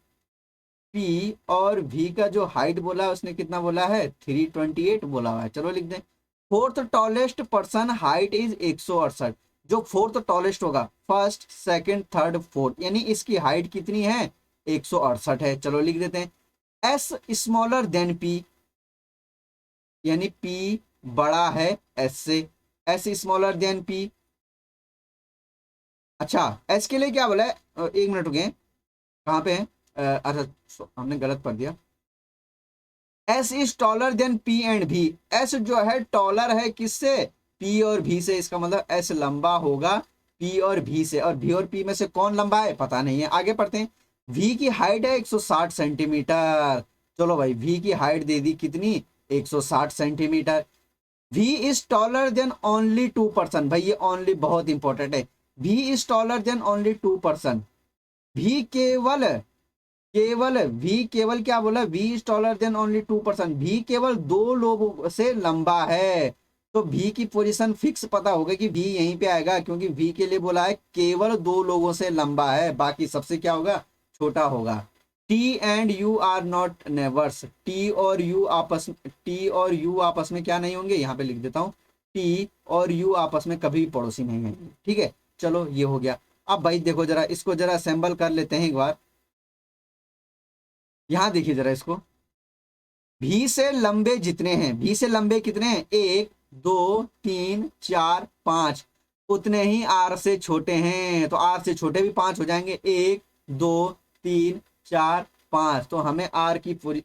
P और वी का जो हाइट बोला है उसने कितना बोला है 328 बोला हुआ है। चलो लिख दें। Fourth tallest person height is 168। जो फोर्थ टॉलेस्ट होगा, फर्स्ट सेकंड थर्ड फोर्थ, यानी इसकी हाइट कितनी है 168 है। चलो लिख देते हैं। एस स्मॉलर देन पी, यानी पी बड़ा है एस से। S smaller than P. अच्छा एस के लिए क्या बोला है, एक मिनट रुके, कहाँ पे है, अच्छा हमने गलत पढ़ दिया। S is taller then P and भी। एस जो है टॉलर है किससे, पी और भी से। इसका मतलब एस लंबा होगा पी और भी से, और भी और पी में से कौन लंबा है पता नहीं है। आगे पढ़ते हैं। वी की हाइट है 160 सेंटीमीटर। चलो भाई वी की हाइट दे दी कितनी 160 centimetre. V is taller than only 2%। भाई ये ओनली बहुत इंपॉर्टेंट है। V is taller than only 2%। भी केवल केवल वी केवल क्या बोला, V is taller than only 2%। भी केवल दो लोगों से लंबा है। तो भी की पोजीशन फिक्स पता होगा कि भी यहीं पे आएगा, क्योंकि भी के लिए बोला है केवल दो लोगों से लंबा है, बाकी सबसे क्या होगा छोटा होगा। T and U are not neighbours. T और यू आपस में क्या नहीं होंगे, यहाँ पे लिख देता हूँ। टी और यू आपस में कभी भी पड़ोसी नहीं होंगे। ठीक है, चलो ये हो गया। अब भाई देखो जरा, इसको जरा असेंबल कर लेते हैं एक बार। यहां देखिए जरा इसको। भी से लंबे जितने हैं, भी से लंबे कितने हैं, 1 2 3 4 5, उतने ही आर से छोटे हैं। तो आर से छोटे भी 5 हो जाएंगे। 1 2 3 4 5। तो हमें आर की पूरी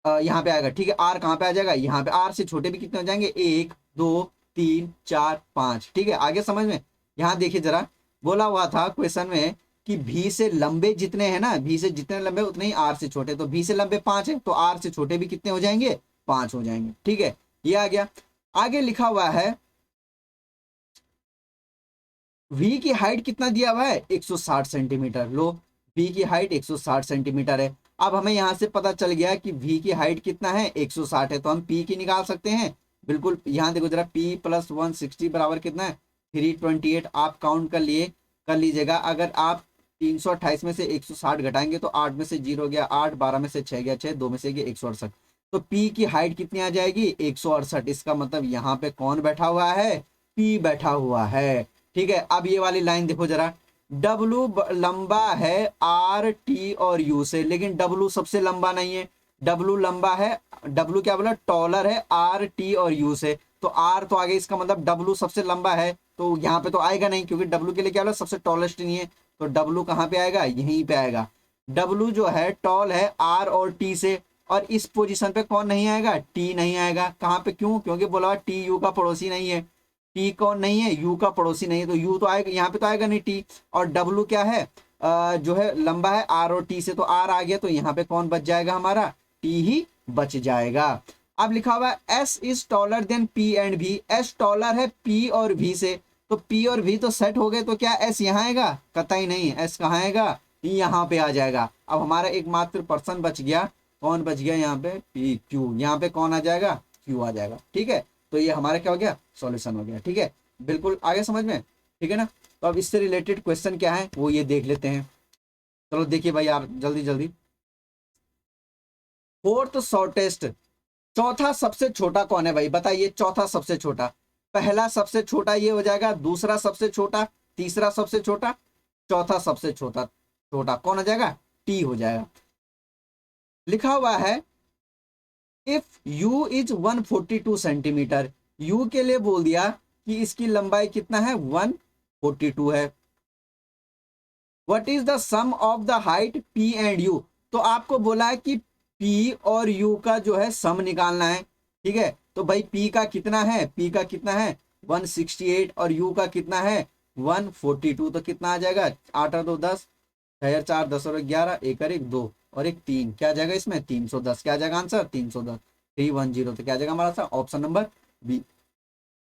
यहाँ पे आएगा। ठीक है, आर कहाँ पे आ जाएगा, यहाँ पे। आर से छोटे भी कितने हो जाएंगे, 1 2 3 4 5। ठीक है, आगे समझ में। यहाँ देखिए जरा, बोला हुआ था क्वेश्चन में कि भी से लंबे जितने हैं ना, भी से जितने लंबे उतने ही आर से छोटे। तो भी से लंबे 5 है, तो आर से छोटे भी कितने हो जाएंगे, 5 हो जाएंगे। ठीक है, ये आ गया। आगे लिखा हुआ है वी की हाइट कितना दिया हुआ है 160 सेंटीमीटर। लो, वी की हाइट 160 सेंटीमीटर है। अब हमें यहां से पता चल गया कि वी की हाइट कितना है 160 है, तो हम पी की निकाल सकते हैं। बिल्कुल, यहां देखो जरा, पी प्लस 160 बराबर कितना है 328। आप काउंट कर लीजिएगा। अगर आप 328 में से 160 घटाएंगे तो 8 में से 0 गया 8, 12 में से 6 गया 6, 2 में से गया 168। तो पी की हाइट कितनी आ जाएगी 168। इसका मतलब यहाँ पे कौन बैठा हुआ है, पी बैठा हुआ है। ठीक है, अब ये वाली लाइन देखो जरा। डब्लू लंबा है आर टी और यू से, लेकिन डब्लू सबसे लंबा नहीं है। डब्लू लंबा है, डब्लू क्या बोला, टॉलर है आर टी और यू से। तो आर तो आगे, इसका मतलब डब्लू सबसे लंबा है, तो यहाँ पे तो आएगा नहीं, क्योंकि डब्लू के लिए क्या बोला, सबसे टॉलेस्ट नहीं है। तो डब्लू कहाँ पे आएगा, यहीं पे आएगा। डब्लू जो है टॉल है आर और टी से, और इस पोजीशन पे कौन नहीं आएगा, टी नहीं आएगा। कहाँ पे, क्यों, क्योंकि बोला टी यू का पड़ोसी नहीं है। टी कौन नहीं है, यू का पड़ोसी नहीं है, तो यू तो आएगा यहाँ पे, तो आएगा नहीं टी। और डब्लू क्या है, जो है लंबा है आर और टी से, तो आर आ गया, तो यहाँ पे कौन बच जाएगा हमारा, टी ही बच जाएगा। अब लिखा हुआ है S is taller then P and भी। एस टॉलर है पी और भी से, तो पी और भी तो सेट हो गए, तो क्या एस यहाँ आएगा, कतई नहीं। एस कहाँ आएगा, यहाँ पे आ जाएगा। अब हमारा एकमात्र पर्सन बच गया, कौन बच गया यहाँ पे, पी क्यू। यहाँ पे कौन आ जाएगा, क्यू आ जाएगा। ठीक है, तो ये हमारा क्या हो गया, सॉल्यूशन हो गया। ठीक है, बिल्कुल आगे समझ में। ठीक है ना, तो अब इससे रिलेटेड क्वेश्चन क्या है वो ये देख लेते हैं। चलो देखिए भाई यार, जल्दी जल्दी। फोर्थ शॉर्टेस्ट, चौथा सबसे छोटा कौन है भाई, बताइए। चौथा सबसे छोटा, पहला सबसे छोटा ये हो जाएगा, दूसरा सबसे छोटा, तीसरा सबसे छोटा, चौथा सबसे छोटा। छोटा कौन हो जाएगा, टी हो जाएगा। लिखा हुआ है if you is 142 centimetre. You के लिए बोल दिया कि इसकी लंबाई कितना है 142 है। What is the sum of the height P and U. तो आपको बोला है कि पी और यू का जो है सम निकालना है। ठीक है, तो भाई पी का कितना है, पी का कितना है 168, और यू का कितना है 142। तो कितना आ जाएगा, 8 और 2 10, 6 4 10 और 11, 1 और 1 2 और 1 3, क्या आ जाएगा इसमें 310। क्या आ जाएगा आंसर 310, 310। तो क्या आ जाएगा हमारा option number B.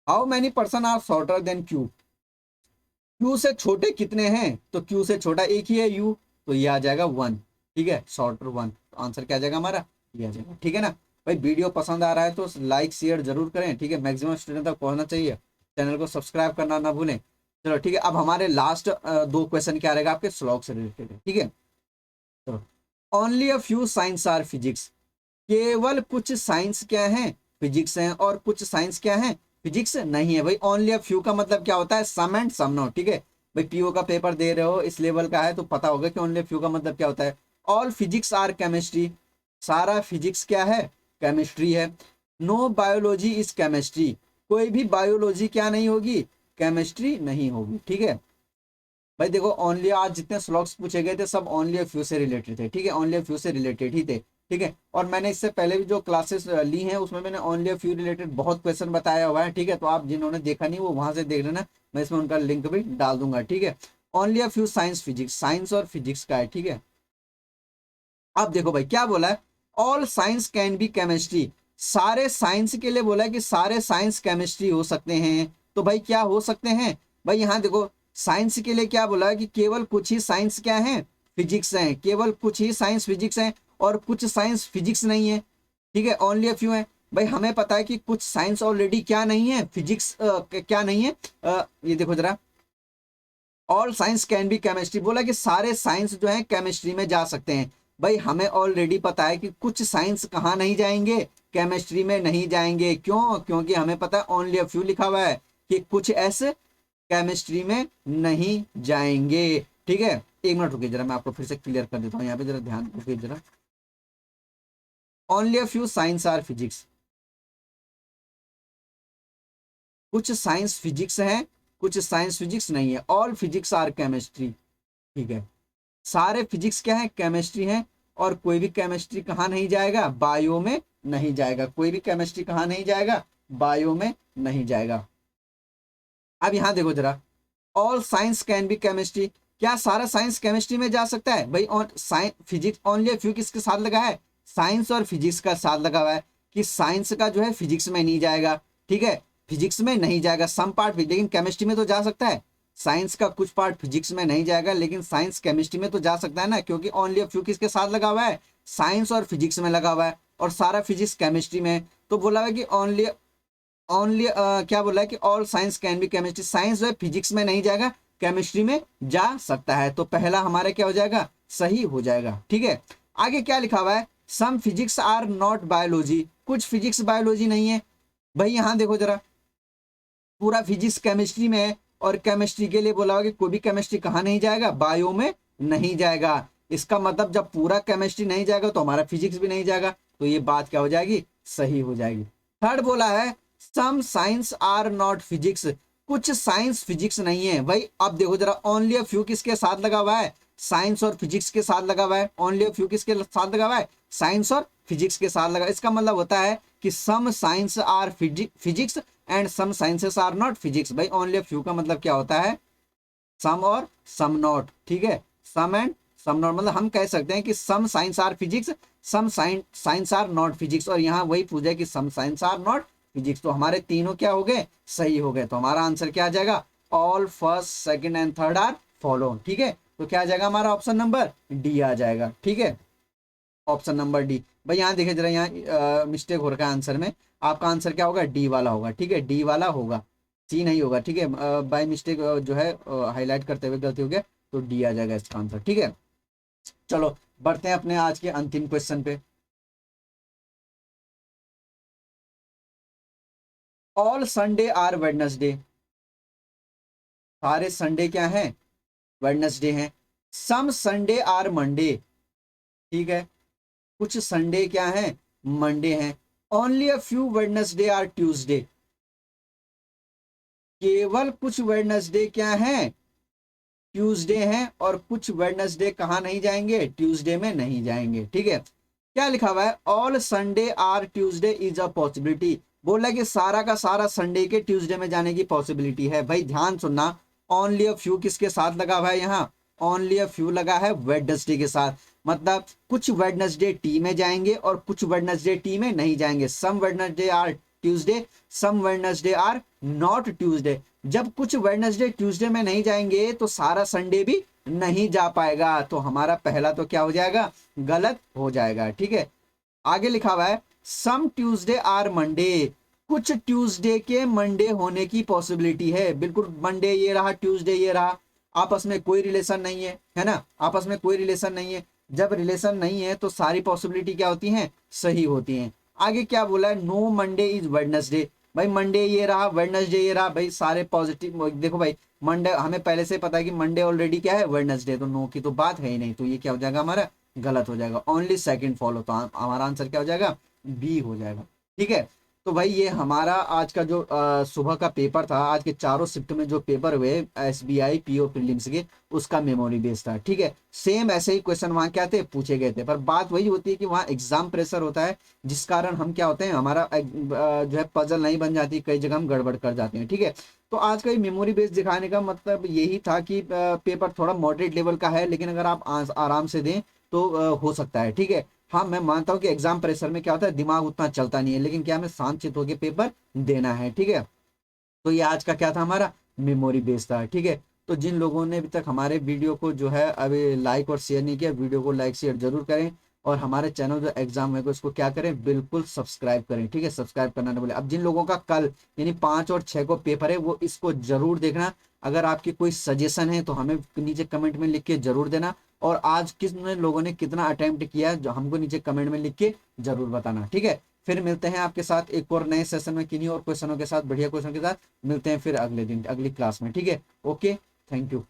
How many person are shorter than Q. Q से छोटे कितने हैं, तो क्यू से छोटा एक ही है यू, तो ये आ जाएगा 1। ठीक है, शॉर्टर 1। तो आंसर क्या आ जाएगा हमारा, ये आ जाएगा। ठीक है ना भाई, वीडियो पसंद आ रहा है तो लाइक शेयर जरूर करें। ठीक है, मैक्सिमम स्टूडेंट तक पहुंचना चाहिए। चैनल को सब्सक्राइब करना ना भूलें। चलो ठीक है, अब हमारे लास्ट 2 क्वेश्चन क्या रहेगा आपके स्लॉग से रिलेटेड। ठीक है, चलो only a few science are physics, केवल कुछ साइंस क्या है, फिजिक्स हैं, और कुछ साइंस क्या है, फिजिक्स नहीं है। भाई ओनली अ फ्यू का मतलब क्या होता है, सम एंड सम नॉट। ठीक है भाई, पीओ का पेपर दे रहे हो, इस लेवल का है तो पता होगा कि ओनली अ फ्यू का मतलब क्या होता है। ऑल फिजिक्स आर केमिस्ट्री, सारा फिजिक्स क्या है, केमिस्ट्री है। नो बायोलॉजी इज केमिस्ट्री, कोई भी बायोलॉजी क्या नहीं होगी, केमिस्ट्री नहीं होगी। ठीक है भाई, देखो ओनली आज जितने स्लॉग्स पूछे गए थे सब ओनली अ फ्यू से रिलेटेड थे। ठीक है, ओनली अ फ्यू से रिलेटेड ही थे। ठीक है, और मैंने इससे पहले भी जो क्लासेस ली हैं उसमें मैंने ओनली अ फ्यू रिलेटेड बहुत क्वेश्चन बताया हुआ है। ठीक है, तो आप जिन्होंने देखा नहीं वो वहां से देख लेना, मैं इसमें उनका लिंक भी डाल दूंगा। ठीक है, only a few science physics, science और फिजिक्स का है। ठीक है, अब देखो भाई क्या बोला है, all science can be chemistry, सारे साइंस के लिए बोला है कि सारे साइंस केमिस्ट्री हो सकते हैं। तो भाई क्या हो सकते हैं, भाई यहाँ देखो साइंस के लिए क्या बोला है कि केवल कुछ ही साइंस क्या है, फिजिक्स है, केवल कुछ ही साइंस फिजिक्स है, और कुछ साइंस फिजिक्स नहीं है। ठीक है, ओनली अ फ्यू है। भाई हमें पता है कि कुछ साइंस ऑलरेडी क्या नहीं है, फिजिक्स क्या नहीं है। ये देखो जरा, all science can be chemistry, बोला कि सारे साइंस जो है केमिस्ट्री में जा सकते हैं। भाई हमें ऑलरेडी पता है कि कुछ साइंस कहाँ नहीं जाएंगे, केमिस्ट्री में नहीं जाएंगे। क्यों, क्योंकि हमें पता है ओनली अ फ्यू लिखा हुआ है कि कुछ ऐसे केमिस्ट्री में नहीं जाएंगे। ठीक है, एक मिनट रुकिए जरा, मैं आपको फिर से क्लियर कर देता हूँ, यहाँ पे जरा ध्यान रुकिए जरा। Only a few science are physics, कुछ साइंस फिजिक्स है, कुछ साइंस फिजिक्स नहीं है। All physics are chemistry. ठीक है, सारे फिजिक्स क्या है, केमिस्ट्री है, और कोई भी केमिस्ट्री कहाँ नहीं जाएगा, बायो में नहीं जाएगा। कोई भी केमिस्ट्री कहाँ नहीं जाएगा, बायो में नहीं जाएगा। अब यहां देखो जरा, all science can be chemistry, क्या सारा साइंस केमिस्ट्री में जा सकता है, भाई on science physics only few किसके साथ लगा है, साइंस और फिजिक्स का साथ लगा हुआ है, कि साइंस का जो है फिजिक्स में नहीं जाएगा। ठीक है, फिजिक्स में नहीं जाएगा, सम पार्ट, लेकिन केमिस्ट्री में तो जा सकता है। साइंस का कुछ पार्ट फिजिक्स में नहीं जाएगा, लेकिन साइंस केमिस्ट्री में तो जा सकता है ना, क्योंकि ओनली फ्यू किसके साथ लगा हुआ है, साइंस और फिजिक्स में लगा हुआ है, और सारा फिजिक्स केमिस्ट्री में। तो बोला हुआ कि ओनली ओनली क्या बोला है कि all science can be chemistry, science जो है फिजिक्स में नहीं जाएगा, केमिस्ट्री में जा सकता है। तो पहला हमारा क्या हो जाएगा, सही हो जाएगा। ठीक है, आगे क्या लिखा हुआ है, सम फिजिक्स आर नॉट बायोलॉजी, कुछ फिजिक्स बायोलॉजी नहीं है। भाई यहां देखो जरा, पूरा फिजिक्स केमिस्ट्री में है, और केमिस्ट्री के लिए बोला हुआ कि कोई भी केमिस्ट्री कहाँ नहीं जाएगा, बायो में नहीं जाएगा। इसका मतलब जब पूरा केमिस्ट्री नहीं जाएगा तो हमारा फिजिक्स भी नहीं जाएगा, तो ये बात क्या हो जाएगी, सही हो जाएगी। थर्ड बोला है, सम साइंस आर नॉट फिजिक्स, कुछ साइंस फिजिक्स नहीं है। भाई अब देखो जरा, ओनली अ फ्यू किसके साथ लगा हुआ है, साइंस और फिजिक्स के साथ लगा हुआ है। ओनली अ फ्यू किसके साथ लगा हुआ है, साइंस और फिजिक्स के साथ लगा। इसका मतलब होता है कि some science are physics and some sciences are not physics. भाई ओनली अ फ्यू का मतलब क्या होता है, सम और सम नॉट। ठीक है, सम एंड सम नॉट, मतलब हम कह सकते हैं कि some science are physics, some science are not physics, और यहाँ वही पूछा कि some science are not physics. तो हमारे तीनों क्या हो गए, सही हो गए। तो हमारा आंसर क्या आ जाएगा, all first second and third are follow. ठीक है, तो क्या आ जाएगा हमारा ऑप्शन नंबर डी आ जाएगा। ठीक है, ऑप्शन नंबर डी। भाई यहाँ देखिए जरा, यहाँ मिस्टेक हो रखा है आंसर में, आपका आंसर क्या होगा, डी वाला होगा। ठीक है, डी वाला होगा, सी नहीं होगा। ठीक है, बाय मिस्टेक जो है हाईलाइट करते हुए गलती हो गया, तो डी आ जाएगा इसका आंसर। ठीक है, चलो बढ़ते हैं अपने आज के अंतिम क्वेश्चन पे। ऑल संडे आर वेडनेसडे, सारे संडे क्या है, वेडनेसडे हैं। सम संडे आर मंडे, ठीक है, कुछ संडे क्या है, मंडे हैं। Only a few Wednesday are Tuesday, केवल कुछ वेडनेसडे क्या है, ट्यूसडे हैं, और कुछ वेडनेसडे कहाँ नहीं जाएंगे, ट्यूसडे में नहीं जाएंगे। ठीक है, क्या लिखा हुआ है, all Sunday are Tuesday is a possibility, बोला कि सारा का सारा संडे के ट्यूसडे में जाने की पॉसिबिलिटी है। भाई ध्यान सुनना, ओनली अ फ्यू किसके साथ लगा हुआ है, यहाँ ओनली अ फ्यू लगा है वेडनेसडे के साथ, मतलब कुछ वेडनेसडे टी में जाएंगे और कुछ वेडनेसडे टी में नहीं जाएंगे। Some Wednesday are Tuesday, some Wednesday are not Tuesday. जब कुछ वेडनेसडे ट्यूसडे में नहीं जाएंगे तो सारा संडे भी नहीं जा पाएगा, तो हमारा पहला तो क्या हो जाएगा, गलत हो जाएगा। ठीक है, आगे लिखा हुआ है, सम ट्यूसडे आर मंडे, कुछ ट्यूसडे के मंडे होने की पॉसिबिलिटी है। बिल्कुल मंडे ये रहा, ट्यूसडे ये रहा, आपस में कोई रिलेशन नहीं है, है ना, आपस में कोई रिलेशन नहीं है। जब रिलेशन नहीं है तो सारी पॉसिबिलिटी क्या होती हैं, सही होती हैं। आगे क्या बोला है, नो मंडे इज वेडनेसडे। भाई मंडे ये रहा, वेडनेसडे ये रहा, भाई सारे पॉजिटिव। देखो भाई मंडे हमें पहले से पता है कि मंडे ऑलरेडी क्या है, वेडनेसडे, तो नो की तो बात है ही नहीं, तो ये क्या हो जाएगा हमारा, गलत हो जाएगा। ओनली सेकंड फॉलो, तो हमारा आंसर क्या हो जाएगा, बी हो जाएगा। ठीक है, तो भाई ये हमारा आज का जो सुबह का पेपर था, आज के चारों शिफ्ट में जो पेपर हुए एसबीआई पीओ प्रीलिम्स के, उसका मेमोरी बेस्ड था। ठीक है, सेम ऐसे ही क्वेश्चन वहां क्या थे, पूछे गए थे, पर बात वही होती है कि वहां एग्जाम प्रेशर होता है, जिस कारण हम क्या होते हैं, हमारा जो है पजल नहीं बन जाती, कई जगह हम गड़बड़ कर जाते हैं। ठीक है, तो आज का ये मेमोरी बेस्ड दिखाने का मतलब यही था कि पेपर थोड़ा मॉडरेट लेवल का है, लेकिन अगर आप आराम से दें तो हो सकता है। ठीक है, हाँ मैं मानता हूँ कि एग्जाम प्रेशर में क्या होता है, दिमाग उतना चलता नहीं है, लेकिन क्या हमें शांतचित्त होकर पेपर देना है। ठीक है, तो ये आज का क्या था, हमारा मेमोरी बेस था। ठीक है, तो जिन लोगों ने अभी तक हमारे वीडियो को जो है अभी लाइक और शेयर नहीं किया, वीडियो को लाइक शेयर जरूर करें, और हमारे चैनल जो एग्जाम है उसको क्या करें, बिल्कुल सब्सक्राइब करें। ठीक है, सब्सक्राइब करना ना भूलें। अब जिन लोगों का कल यानी 5 और 6 को पेपर है, वो इसको जरूर देखना। अगर आपकी कोई सजेशन है तो हमें नीचे कमेंट में लिख के जरूर देना, और आज किस लोगों ने कितना अटेम्प्ट किया जो हमको नीचे कमेंट में लिख के जरूर बताना। ठीक है, फिर मिलते हैं आपके साथ एक और नए सेशन में, किन्हीं और क्वेश्चनों के साथ, बढ़िया क्वेश्चन के साथ मिलते हैं फिर अगले दिन अगली क्लास में। ठीक है, ओके, थैंक यू।